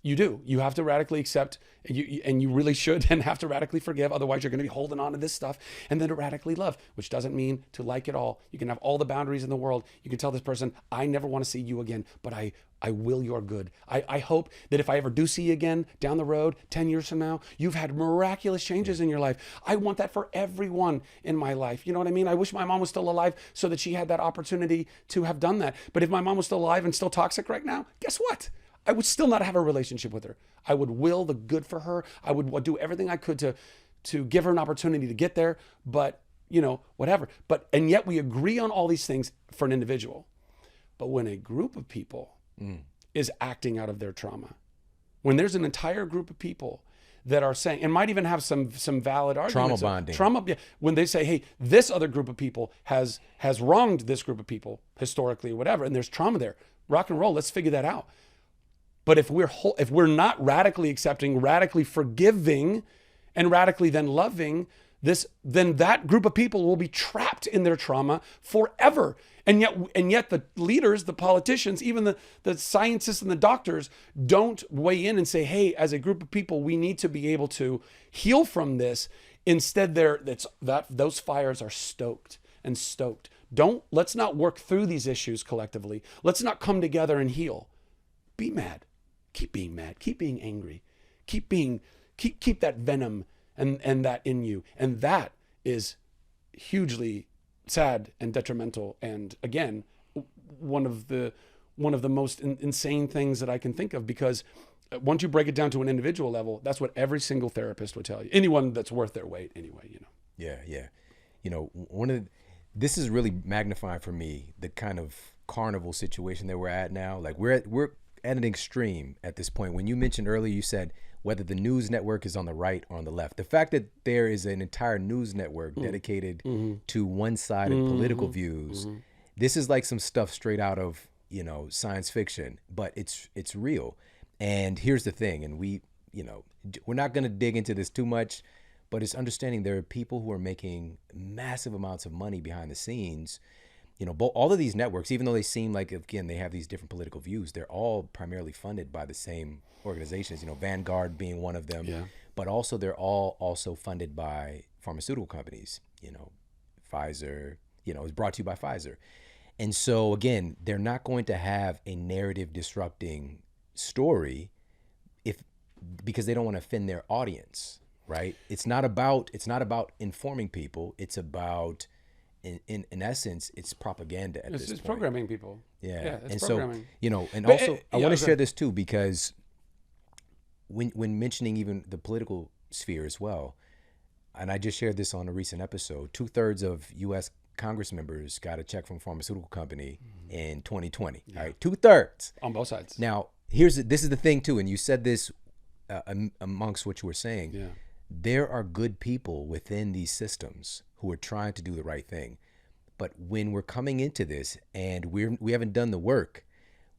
you do. You have to radically accept, and you really should, and have to radically forgive. Otherwise, you're going to be holding on to this stuff. And then to radically love, which doesn't mean to like it all. You can have all the boundaries in the world. You can tell this person, I never want to see you again, but I will your good. I hope that if I ever do see you again down the road, 10 years from now, you've had miraculous changes in your life. I want that for everyone in my life. You know what I mean? I wish my mom was still alive so that she had that opportunity to have done that. But if my mom was still alive and still toxic right now, guess what? I would still not have a relationship with her. I would will the good for her. I would do everything I could to give her an opportunity to get there, but whatever. And yet we agree on all these things for an individual. But when a group of people is acting out of their trauma, when there's an entire group of people that are saying, and might even have some valid arguments. Trauma bonding. When they say, hey, this other group of people has wronged this group of people historically or whatever, and there's trauma there. Rock and roll, let's figure that out. But if we're not radically accepting, radically forgiving, and radically then loving this, then that group of people will be trapped in their trauma forever. And yet the leaders, the politicians, even the scientists and the doctors don't weigh in and say, hey, as a group of people, we need to be able to heal from this. Instead, those fires are stoked. Let's not work through these issues collectively. Let's not come together and heal. Be mad. Keep being mad. Keep being angry. Keep that venom and that in you. And that is hugely sad and detrimental. And again, one of the most insane things that I can think of, because once you break it down to an individual level, that's what every single therapist would tell you. Anyone that's worth their weight anyway, Yeah. This is really magnifying for me the kind of carnival situation that we're at now. Like we're at an extreme at this point. When you mentioned earlier, you said whether the news network is on the right or on the left. The fact that there is an entire news network dedicated to one-sided political views, this is like some stuff straight out of, science fiction, but it's real. And here's the thing, and we're not going to dig into this too much, but it's understanding there are people who are making massive amounts of money behind the scenes. All of these networks, even though they seem like, again, they have these different political views, they're all primarily funded by the same organizations, Vanguard being one of them, but also they're all also funded by pharmaceutical companies, Pfizer, is brought to you by Pfizer. And so again, they're not going to have a narrative disrupting story because they don't want to offend their audience, right? It's not about informing people. It's about, in essence, it's propaganda at this point. It's programming people. Yeah. It's And programming. so, you know, and But, also I yeah, want to go share ahead. this too, because when mentioning even the political sphere as well, and I just shared this on a recent episode, 2/3 of U.S. Congress members got a check from a pharmaceutical company in 2020. All right, 2/3 On both sides. Now, this is the thing too, and you said this amongst what you were saying. Yeah. There are good people within these systems who are trying to do the right thing, but when we're coming into this and we haven't done the work,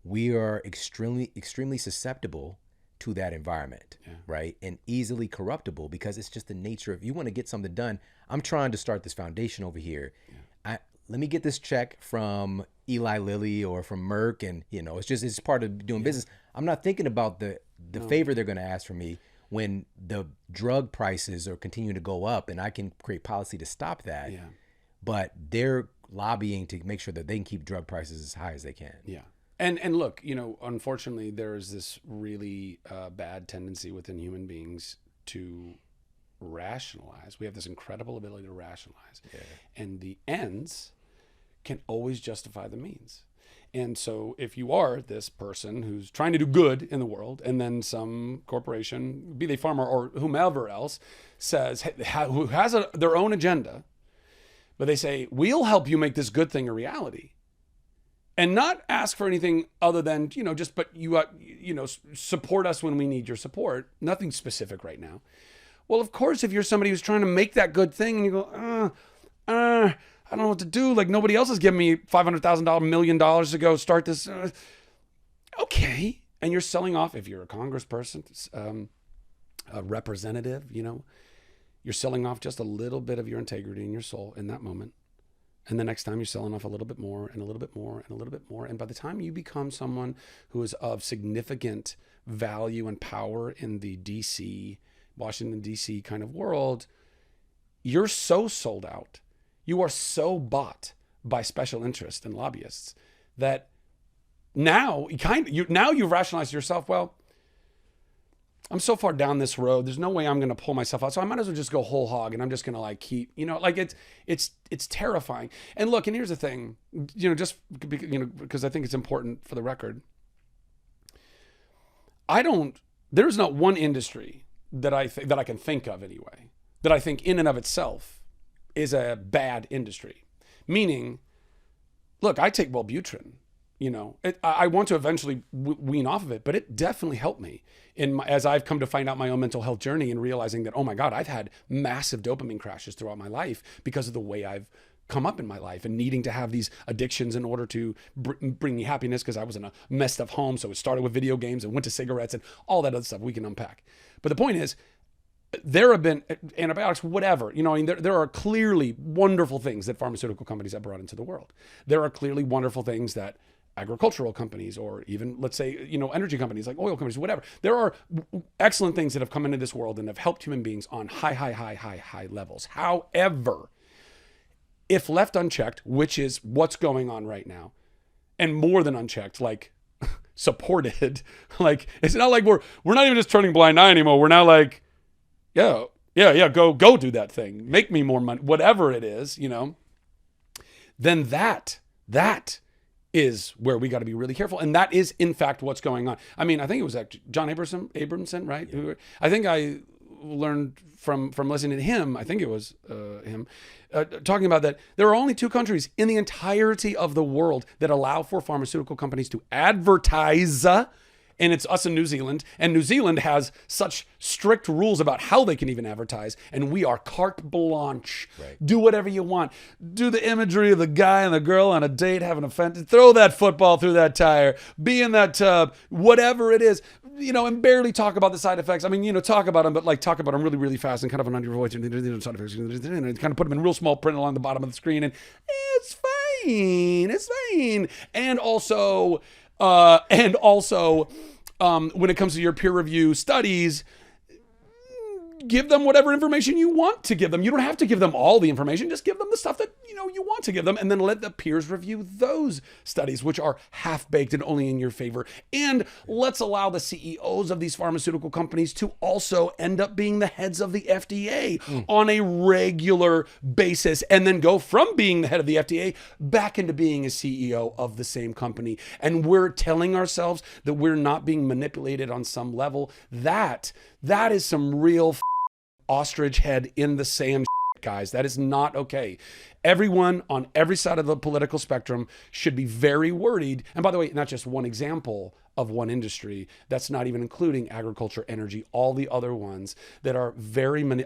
we are extremely susceptible to that environment, right? And easily corruptible, because it's just the nature of, you want to get something done. I'm trying to start this foundation over here. Let me get this check from Eli Lilly or from Merck, and it's part of doing business. I'm not thinking about the favor they're going to ask for me when the drug prices are continuing to go up, and I can create policy to stop that. Yeah. But they're lobbying to make sure that they can keep drug prices as high as they can. Yeah. And look, unfortunately, there's this really bad tendency within human beings to rationalize. We have this incredible ability to rationalize. Yeah. And the ends can always justify the means. And so if you are this person who's trying to do good in the world, and then some corporation, be they pharma or whomever else, says, who has their own agenda, but they say, we'll help you make this good thing a reality, and not ask for anything other than, support us when we need your support. Nothing specific right now. Well, of course, if you're somebody who's trying to make that good thing and you go, I don't know what to do. Like, nobody else has given me $500,000, $1 million to go start this. Okay. And you're selling off, if you're a congressperson, a representative, you're selling off just a little bit of your integrity and your soul in that moment. And the next time you're selling off a little bit more and a little bit more and a little bit more. And by the time you become someone who is of significant value and power in the Washington, D.C. kind of world, you're so sold out. You are so bought by special interests and lobbyists that now you've rationalized to yourself, well, I'm so far down this road, there's no way I'm going to pull myself out. So I might as well just go whole hog, and I'm just going to keep, it's terrifying. And look, and here's the thing, because I think it's important for the record. There's not one industry that I can think of anyway, that I think in and of itself is a bad industry. Meaning, look, I take Wellbutrin. I want to eventually wean off of it, but it definitely helped me as I've come to find out my own mental health journey, and realizing that, oh my God, I've had massive dopamine crashes throughout my life because of the way I've come up in my life and needing to have these addictions in order to bring me happiness, because I was in a messed up home. So it started with video games and went to cigarettes and all that other stuff we can unpack. But the point is, there have been antibiotics, whatever, there are clearly wonderful things that pharmaceutical companies have brought into the world. There are clearly wonderful things that agricultural companies, or even, let's say, energy companies like oil companies, whatever. There are excellent things that have come into this world and have helped human beings on high levels. However, if left unchecked, which is what's going on right now, and more than unchecked, supported, it's not like we're not even just turning blind eye anymore. We're now like, yeah, go do that thing. Make me more money, whatever it is, then that is where we got to be really careful. And that is, in fact, what's going on. I mean, I think it was actually John Abramson, right? Yeah. I think I learned from listening to him, I think it was him, talking about that there are only 2 countries in the entirety of the world that allow for pharmaceutical companies to advertise, and it's us in New Zealand. And New Zealand has such strict rules about how they can even advertise. And we are carte blanche. Right. Do whatever you want. Do the imagery of the guy and the girl on a date having a fence. Throw that football through that tire. Be in that tub. Whatever it is. And barely talk about the side effects. I mean, talk about them, but talk about them really, really fast and kind of an under your voice. And side effects. And kind of put them in real small print along the bottom of the screen. And it's fine. It's fine. And also, when it comes to your peer review studies, give them whatever information you want to give them. You don't have to give them all the information. Just give them the stuff that you want to give them, and then let the peers review those studies, which are half-baked and only in your favor. And let's allow the CEOs of these pharmaceutical companies to also end up being the heads of the FDA on a regular basis, and then go from being the head of the FDA back into being a CEO of the same company. And we're telling ourselves that we're not being manipulated on some level. That is some real ostrich head in the sand, guys. That is not okay. Everyone on every side of the political spectrum should be very worried. And by the way, not just one example of one industry, that's not even including agriculture, energy, all the other ones that are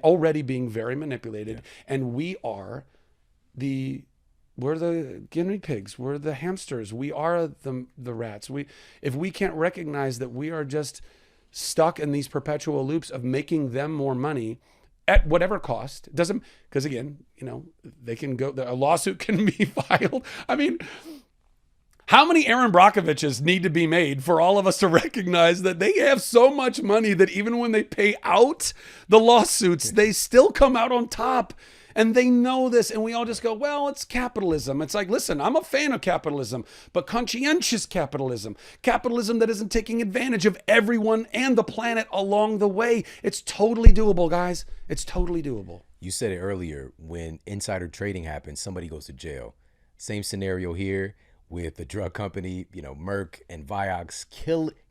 already being very manipulated. Yeah. And we're the guinea pigs, we're the hamsters, we are the rats. If we can't recognize that we are just stuck in these perpetual loops of making them more money at whatever cost, it doesn't, because again, they can go, a lawsuit can be filed. I mean, how many Aaron Brockoviches need to be made for all of us to recognize that they have so much money that even when they pay out the lawsuits, they still come out on top? And they know this, and we all just go, well, it's capitalism. It's like, listen, I'm a fan of capitalism, but conscientious capitalism that isn't taking advantage of everyone and the planet along the way. It's totally doable, guys. It's totally doable. You said it earlier, when insider trading happens, somebody goes to jail. Same scenario here with the drug company, Merck and Vioxx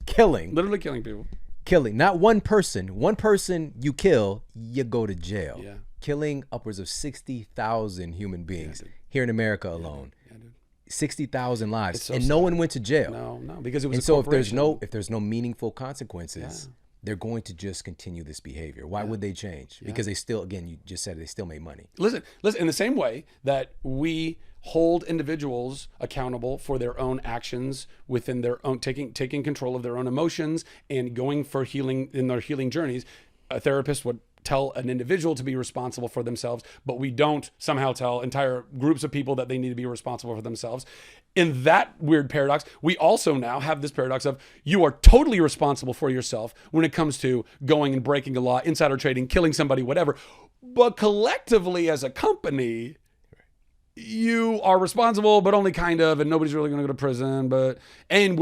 killing. Literally killing people. Killing. Not one person. One person you kill, you go to jail. Yeah. Killing upwards of 60,000 human beings here in America alone. 60,000 lives, so and sad. No one went to jail. No, because it was. And so if there's no meaningful consequences, they're going to just continue this behavior. Why would they change? Because they still, again, you just said they still make money. Listen. In the same way that we hold individuals accountable for their own actions within their own taking control of their own emotions and going for healing in their healing journeys, a therapist would tell an individual to be responsible for themselves, but we don't somehow tell entire groups of people that they need to be responsible for themselves. In that weird paradox, we also now have this paradox of you are totally responsible for yourself when it comes to going and breaking a law, insider trading, killing somebody, whatever. But collectively as a company, you are responsible, but only kind of, and nobody's really going to go to prison. And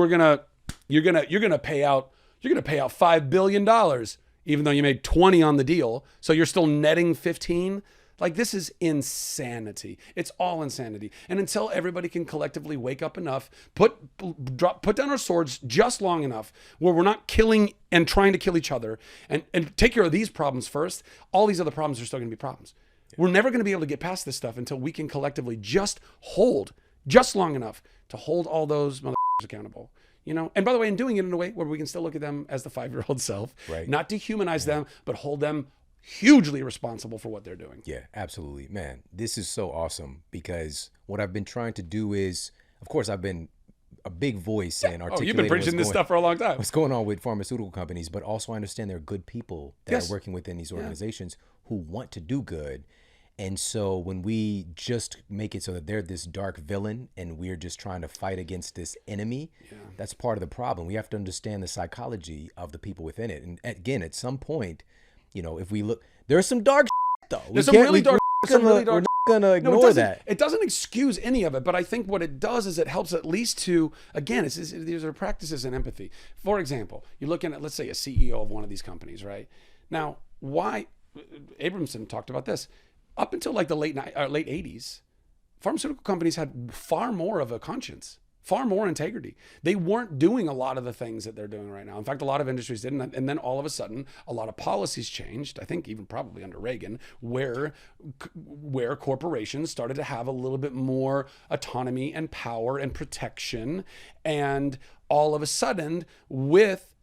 you're gonna pay out $5 billion. Even though you made 20 on the deal, so you're still netting 15. Like, this is insanity. It's all insanity. And until everybody can collectively wake up enough, put down our swords just long enough where we're not killing and trying to kill each other and take care of these problems first, all these other problems are still going to be problems. We're never going to be able to get past this stuff until we can collectively just hold just long enough to hold all those motherfuckers accountable. And by the way, in doing it in a way where we can still look at them as the 5-year-old self, right. Not dehumanize them, but hold them hugely responsible for what they're doing. Yeah, absolutely. Man, this is so awesome, because what I've been trying to do is, of course, I've been a big voice and articulating. You've been preaching this stuff for a long time. What's going on with pharmaceutical companies, but also I understand there are good people that are working within these organizations who want to do good. And so when we just make it so that they're this dark villain and we're just trying to fight against this enemy, that's part of the problem. We have to understand the psychology of the people within it. And again, at some point, if we look, there's some dark though. There's some really dark. We're not going to ignore that. It doesn't excuse any of it, but I think what it does is it helps at least to, again, these are practices in empathy. For example, you're looking at, let's say, a CEO of one of these companies, right? Now, why, Abramson talked about this. Up until like the late 80s, pharmaceutical companies had far more of a conscience, far more integrity. They weren't doing a lot of the things that they're doing right now. In fact, a lot of industries didn't. And then all of a sudden, a lot of policies changed, I think even probably under Reagan, where corporations started to have a little bit more autonomy and power and protection. And all of a sudden,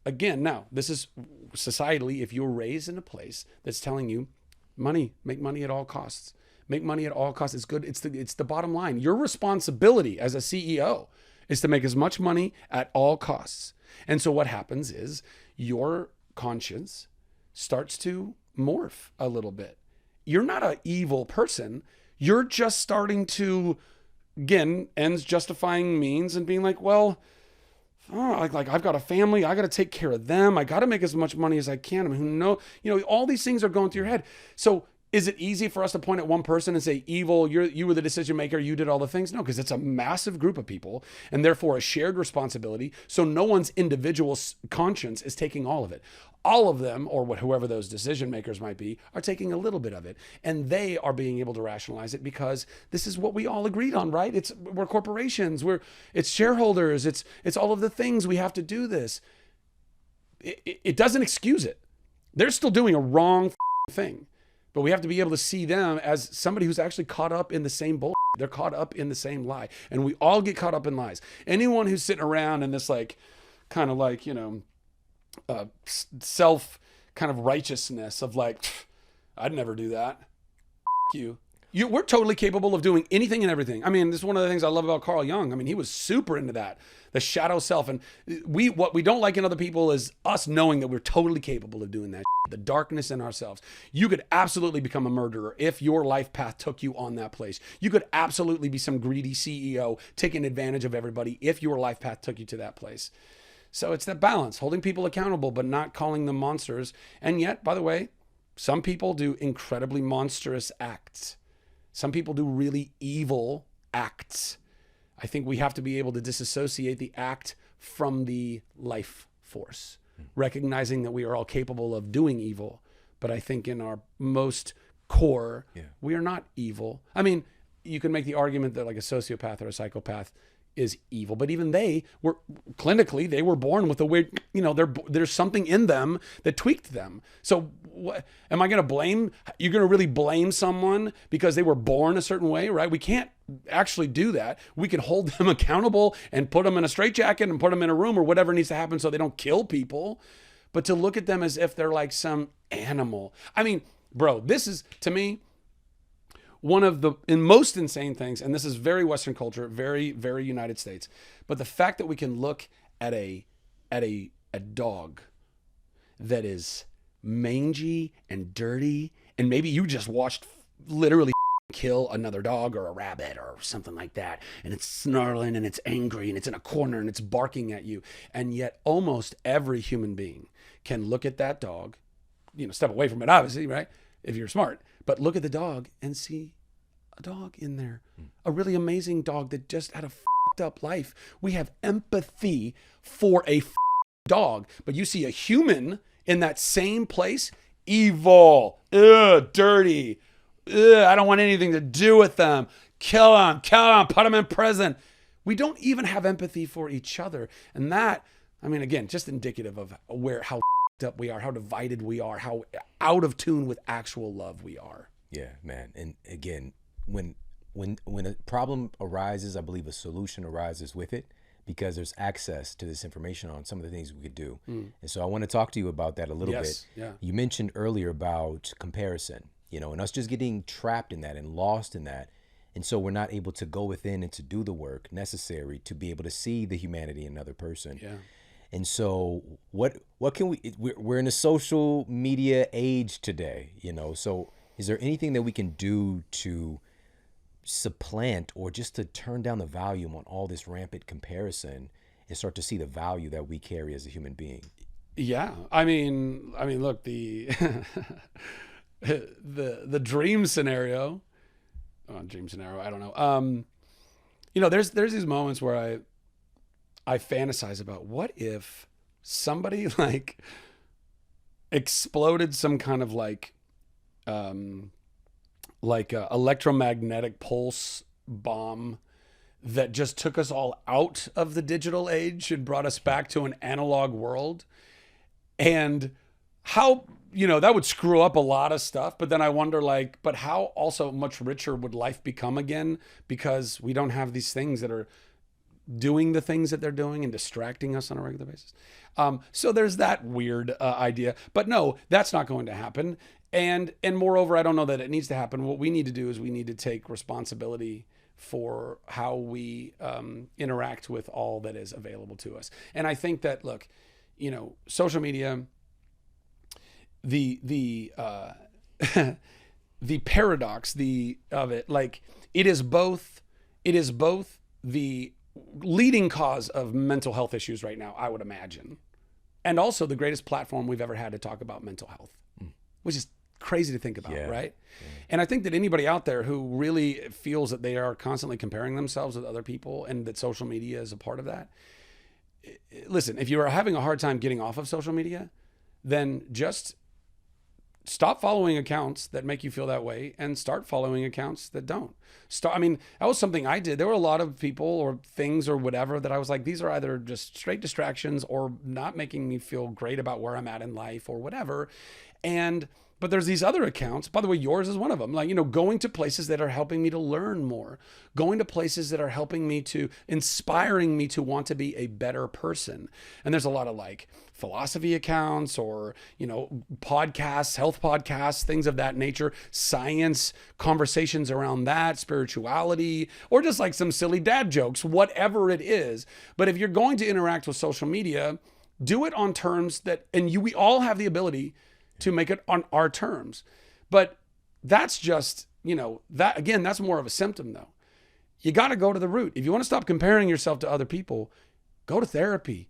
again, now, this is societally, if you're raised in a place that's telling you, make money at all costs. Make money at all costs. It's good. It's the bottom line. Your responsibility as a CEO is to make as much money at all costs. And so what happens is your conscience starts to morph a little bit. You're not an evil person. You're just starting to, again, ends justifying means and being like, well, like I've got a family, I got to take care of them. I got to make as much money as I can. I mean, all these things are going through your head. So Is it easy for us to point at one person and say, evil, you were the decision maker, you did all the things? No, because it's a massive group of people and therefore a shared responsibility. So no one's individual conscience is taking all of it. All of them, or whoever those decision makers might be, are taking a little bit of it. And they are being able to rationalize it because this is what we all agreed on, right? We're corporations, it's shareholders, it's all of the things, we have to do this. It doesn't excuse it. They're still doing a wrong thing. But we have to be able to see them as somebody who's actually caught up in the same bullshit. They're caught up in the same lie. And we all get caught up in lies. Anyone who's sitting around in this kind of self kind of righteousness of I'd never do that. You. We're totally capable of doing anything and everything. I mean, this is one of the things I love about Carl Jung. I mean, he was super into that, the shadow self. And what we don't like in other people is us knowing that we're totally capable of doing that. The darkness in ourselves. You could absolutely become a murderer if your life path took you on that place. You could absolutely be some greedy CEO taking advantage of everybody if your life path took you to that place. So it's that balance, holding people accountable, but not calling them monsters. And yet, by the way, some people do incredibly monstrous acts. Some people do really evil acts. I think we have to be able to disassociate the act from the life force, recognizing that we are all capable of doing evil. But I think in our most core, we are not evil. I mean, you can make the argument that like a sociopath or a psychopath is evil, but even they were clinically, they were born with a weird, there's something in them that tweaked them. So what, am I going to blame, you're going to really blame someone because they were born a certain way, right? We can't actually do that. We can hold them accountable and put them in a straitjacket and put them in a room or whatever needs to happen so they don't kill people. But to look at them as if they're like some animal. I mean, bro, this is, to me, one of the most insane things, and this is very Western culture, very, very United States, but the fact that we can look at a dog that is mangy and dirty, and maybe you just watched literally kill another dog or a rabbit or something like that, and it's snarling and it's angry and it's in a corner and it's barking at you, and yet almost every human being can look at that dog, step away from it, obviously, right? If you're smart, but look at the dog and see a dog in there, a really amazing dog that just had a fucked up life. We have empathy for a dog, but you see a human in that same place, evil, dirty, I don't want anything to do with them. Kill them, put them in prison. We don't even have empathy for each other. And that, I mean, again, just indicative of how up we are, how divided we are, how out of tune with actual love we are. Yeah, man. And again, when a problem arises, I believe a solution arises with it because there's access to this information on some of the things we could do. And so I want to talk to you about that a little bit. Yeah. You mentioned earlier about comparison, and us just getting trapped in that and lost in that. And so we're not able to go within and to do the work necessary to be able to see the humanity in another person. Yeah. And so what can we're in a social media age today, so is there anything that we can do to supplant or just to turn down the volume on all this rampant comparison and start to see the value that we carry as a human being? Yeah. I mean, look, the the dream scenario, I don't know. There's these moments where I fantasize about what if somebody exploded some kind of electromagnetic pulse bomb that just took us all out of the digital age and brought us back to an analog world. And how, that would screw up a lot of stuff. But then I wonder but how also much richer would life become again? Because we don't have these things that are doing the things that they're doing and distracting us on a regular basis. So there's that weird idea, but no, that's not going to happen. And moreover, I don't know that it needs to happen. What we need to do is we need to take responsibility for how we interact with all that is available to us. And I think that, look, social media, the the paradox of it, it is both the leading cause of mental health issues right now, I would imagine, and also the greatest platform we've ever had to talk about mental health, which is crazy to think about, Yeah. right? And I think that anybody out there who really feels that they are constantly comparing themselves with other people and that social media is a part of that, listen, if you are having a hard time getting off of social media, then just stop following accounts that make you feel that way and start following accounts that don't. I mean, that was something I did. There were a lot of people or things or whatever that I was like, these are either just straight distractions or not making me feel great about where I'm at in life or whatever. But there's these other accounts, by the way, yours is one of them, like, going to places that are helping me to learn more, going to places that are helping me to, inspiring me to want to be a better person. And there's a lot of like philosophy accounts or, podcasts, health podcasts, things of that nature, science, conversations around that, spirituality, or just like some silly dad jokes, whatever it is. But if you're going to interact with social media, do it on terms that, we all have the ability to make it on our terms. But that's just, that again, that's more of a symptom though. You got to go to the root. If you want to stop comparing yourself to other people, go to therapy.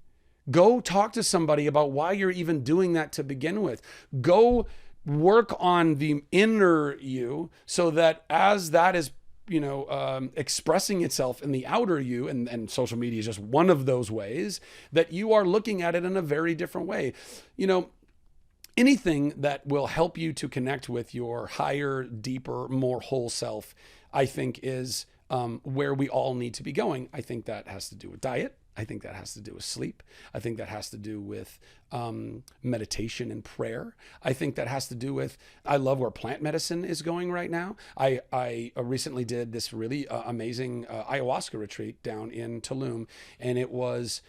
Go talk to somebody about why you're even doing that to begin with. Go work on the inner you so that as that is, expressing itself in the outer you, and social media is just one of those ways, that you are looking at it in a very different way. Anything that will help you to connect with your higher, deeper, more whole self, I think is where we all need to be going. I think that has to do with diet. I think that has to do with sleep. I think that has to do with meditation and prayer. I think that has to do with, I love where plant medicine is going right now. I recently did this really amazing ayahuasca retreat down in Tulum, and it was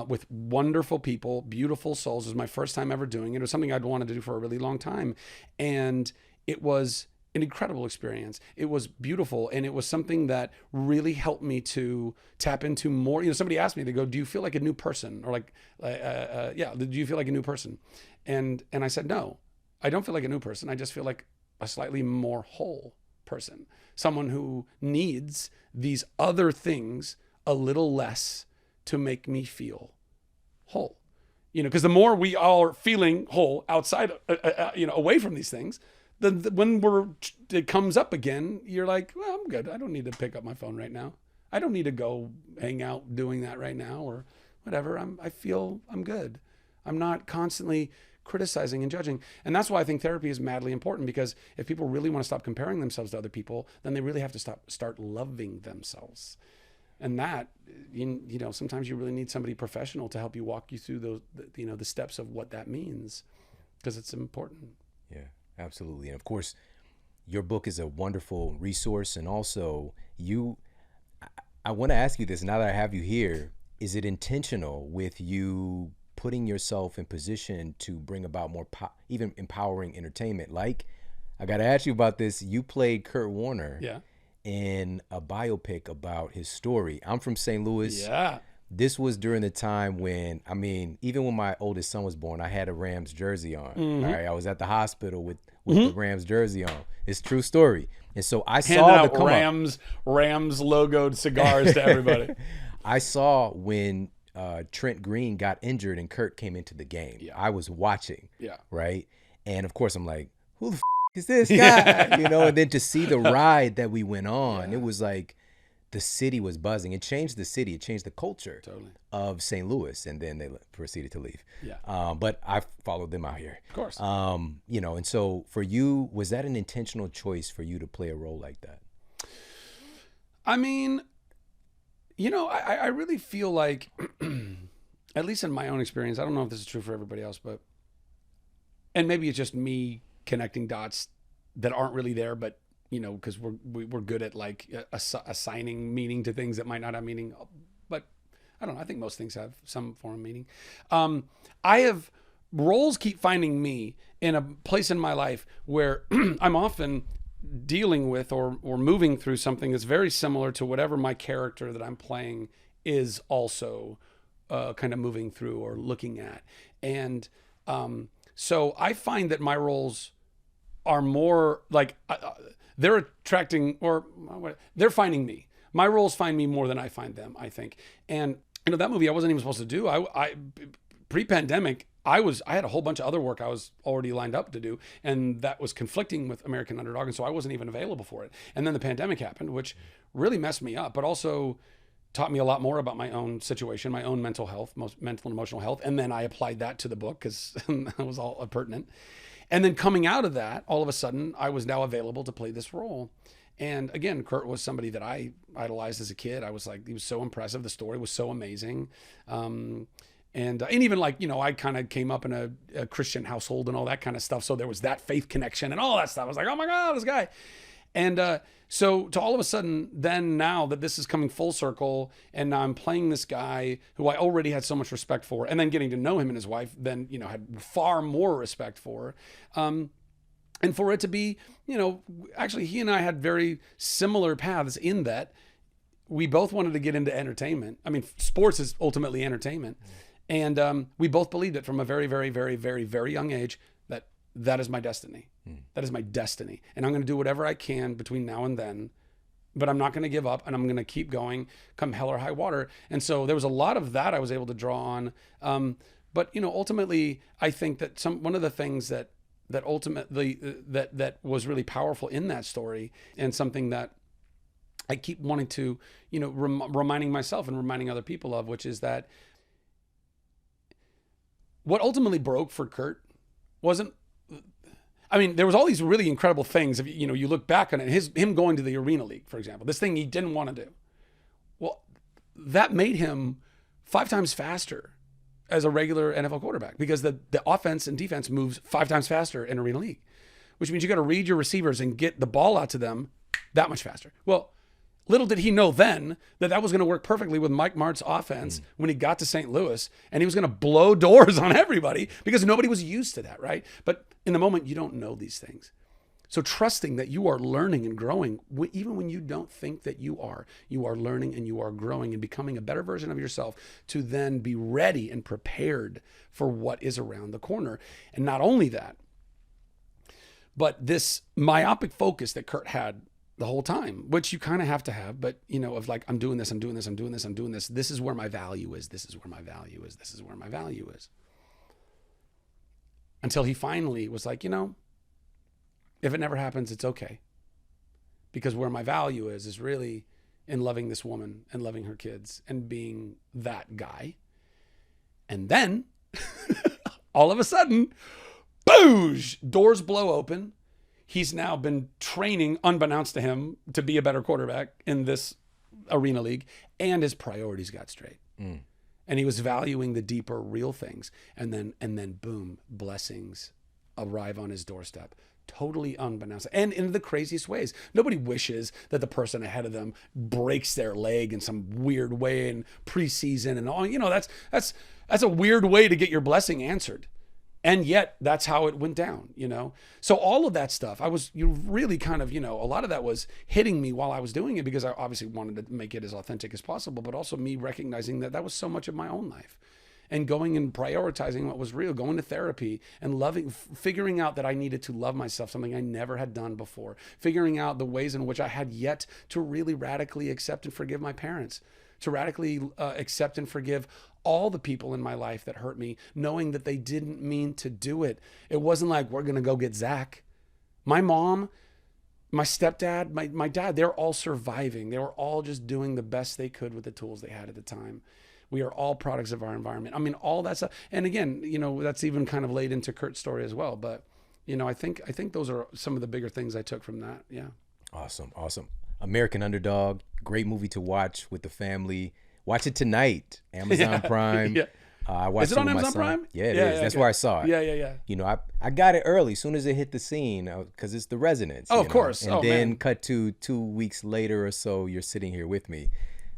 with wonderful people, beautiful souls. It was my first time ever doing it. It was something I'd wanted to do for a really long time. And it was an incredible experience. It was beautiful. And it was something that really helped me to tap into more. Somebody asked me, they go, do you feel like a new person? Or like, yeah, do you feel like a new person? And I said, no, I don't feel like a new person. I just feel like a slightly more whole person, someone who needs these other things a little less to make me feel whole. Because the more we are feeling whole outside, away from these things, then when it comes up again, you're like, well, I'm good. I don't need to pick up my phone right now. I don't need to go hang out doing that right now or whatever. I feel I'm good. I'm not constantly criticizing and judging. And that's why I think therapy is madly important, because if people really want to stop comparing themselves to other people, then they really have to start loving themselves. And that, sometimes you really need somebody professional to help you walk you through those, the steps of what that means, because it's important. Yeah. Absolutely. And of course, your book is a wonderful resource. And also, I want to ask you this now that I have you here. Is it intentional with you putting yourself in position to bring about more even empowering entertainment? Like, I got to ask you about this. You played Kurt Warner in a biopic about his story. I'm from St. Louis. Yeah. This was during the time when, even when my oldest son was born, I had a Rams jersey on. Mm-hmm. All right, I was at the hospital with the Rams jersey on. It's a true story. And so I Hand saw out the come Rams logoed cigars to everybody. I saw when Trent Green got injured and Kurt came into the game. Yeah. I was watching. Yeah. Right. And of course I'm like, who the is this guy? And then to see the ride that we went on, it was like, the city was buzzing. It changed the city. It changed the culture of St. Louis, and then they proceeded to leave. Yeah. But I followed them out here. Of course. And so for you, was that an intentional choice for you to play a role like that? I really feel like, at least in my own experience, I don't know if this is true for everybody else, and maybe it's just me connecting dots that aren't really there, but because we're good at like assigning meaning to things that might not have meaning, but I don't know. I think most things have some form of meaning. Roles keep finding me in a place in my life where I'm often dealing with or moving through something that's very similar to whatever my character that I'm playing is also kind of moving through or looking at. And so I find that my roles are more like they're attracting or they're finding me. My roles find me more than I find them, I think. And that movie I wasn't even supposed to do. I pre-pandemic, I had a whole bunch of other work I was already lined up to do, and that was conflicting with American Underdog, and so I wasn't even available for it. And then the pandemic happened, which really messed me up, but also taught me a lot more about my own situation, my own mental health, mental and emotional health. And then I applied that to the book because that was all pertinent. And then coming out of that, all of a sudden, I was now available to play this role. And again, Kurt was somebody that I idolized as a kid. I was like, he was so impressive. The story was so amazing. And even like, I kind of came up in a Christian household and all that kind of stuff. So there was that faith connection and all that stuff. I was like, oh my God, this guy. And so to all of a sudden, then now that this is coming full circle, and now I'm playing this guy who I already had so much respect for, and then getting to know him and his wife, then, had far more respect for. And for it to be, actually he and I had very similar paths in that we both wanted to get into entertainment. I mean, sports is ultimately entertainment. And we both believed it from a very, very, very, very, very young age that is my destiny. That is my destiny. And I'm going to do whatever I can between now and then, but I'm not going to give up, and I'm going to keep going come hell or high water. And so there was a lot of that I was able to draw on. But, ultimately, I think that one of the things that ultimately that was really powerful in that story, and something that I keep wanting to, reminding myself and reminding other people of, which is that what ultimately broke for Kurt wasn't, there was all these really incredible things. If you look back on it, him going to the Arena League, for example, this thing he didn't want to do. Well, that made him 5 times faster as a regular NFL quarterback, because the offense and defense moves 5 times faster in Arena League, which means you got to read your receivers and get the ball out to them that much faster. Well, little did he know then that was going to work perfectly with Mike Martz's offense when he got to St. Louis, and he was going to blow doors on everybody because nobody was used to that, right? But in the moment, you don't know these things. So trusting that you are learning and growing, even when you don't think that you are learning and you are growing and becoming a better version of yourself, to then be ready and prepared for what is around the corner. And not only that, but this myopic focus that Kurt had the whole time, which you kind of have to have, but of like, I'm doing this. This is where my value is. This is where my value is. This is where my value is. Until he finally was like, if it never happens, it's okay. Because where my value is really in loving this woman and loving her kids and being that guy. And then all of a sudden, boosh, doors blow open. He's now been training, unbeknownst to him, to be a better quarterback in this Arena League, and his priorities got straight. And he was valuing the deeper, real things. And then boom, blessings arrive on his doorstep, totally unbeknownst, and in the craziest ways. Nobody wishes that the person ahead of them breaks their leg in some weird way in preseason and all. That's a weird way to get your blessing answered. And yet that's how it went down, So all of that stuff, you really kind of, a lot of that was hitting me while I was doing it, because I obviously wanted to make it as authentic as possible, but also me recognizing that was so much of my own life, and going and prioritizing what was real, going to therapy and figuring out that I needed to love myself, something I never had done before, figuring out the ways in which I had yet to really radically accept and forgive my parents, to radically accept and forgive all the people in my life that hurt me, knowing that they didn't mean to do it. It wasn't like, we're going to go get Zach. My mom, my stepdad, my dad, they're all surviving. They were all just doing the best they could with the tools they had at the time. We are all products of our environment. All that stuff. And again, that's even kind of laid into Kurt's story as well. But, I think those are some of the bigger things I took from that. Yeah. Awesome. American Underdog, great movie to watch with the family. Watch it tonight, Amazon Prime. Yeah. I watched is it on Amazon Prime? Yeah, it is. That's where I saw it. Yeah. I got it early, as soon as it hit the scene, because it's The Residence. Oh, of course. And then cut to 2 weeks later or so, you're sitting here with me.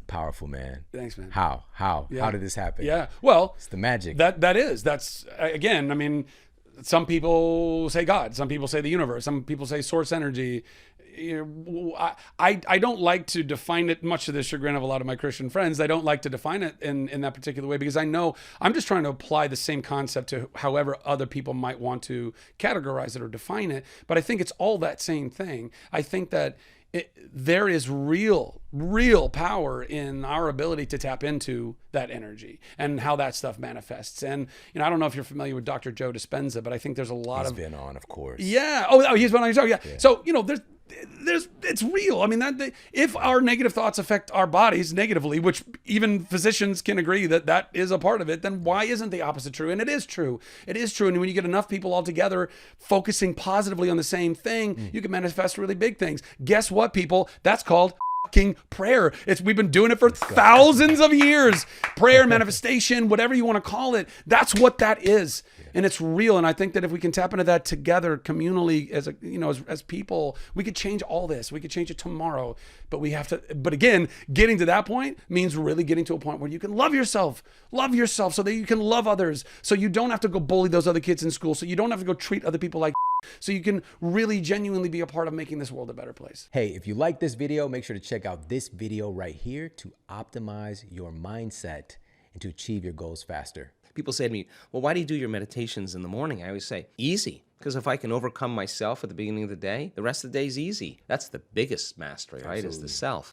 Powerful, man. Thanks, man. How? Yeah. How did this happen? Yeah. Well, it's the magic. That's again, some people say God, some people say the universe, some people say source energy. I don't like to define it, much to the chagrin of a lot of my Christian friends. I don't like to define it in that particular way, because I know I'm just trying to apply the same concept to however other people might want to categorize it or define it. But I think it's all that same thing. I think that there is real power in our ability to tap into that energy and how that stuff manifests. And, I don't know if you're familiar with Dr. Joe Dispenza, but I think there's a lot He's been on, of course. Yeah. Oh, he's been on your show. Yeah. So, it's real. I mean, if our negative thoughts affect our bodies negatively, which even physicians can agree that is a part of it, then why isn't the opposite true? And it is true. It is true. And when you get enough people all together focusing positively on the same thing, you can manifest really big things. Guess what, people? That's called fucking prayer. We've been doing it for thousands of years. Prayer, manifestation, whatever you want to call it. That's what that is. And it's real. And I think that if we can tap into that together communally as people, we could change all this. We could change it tomorrow. But but again, getting to that point means really getting to a point where you can love yourself so that you can love others. So you don't have to go bully those other kids in school. So you don't have to go treat other people like so you can really genuinely be a part of making this world a better place. Hey, if you like this video, make sure to check out this video right here to optimize your mindset and to achieve your goals faster. People say to me, well, why do you do your meditations in the morning? I always say, easy. Because if I can overcome myself at the beginning of the day, the rest of the day is easy. That's the biggest mastery, right? Is the self.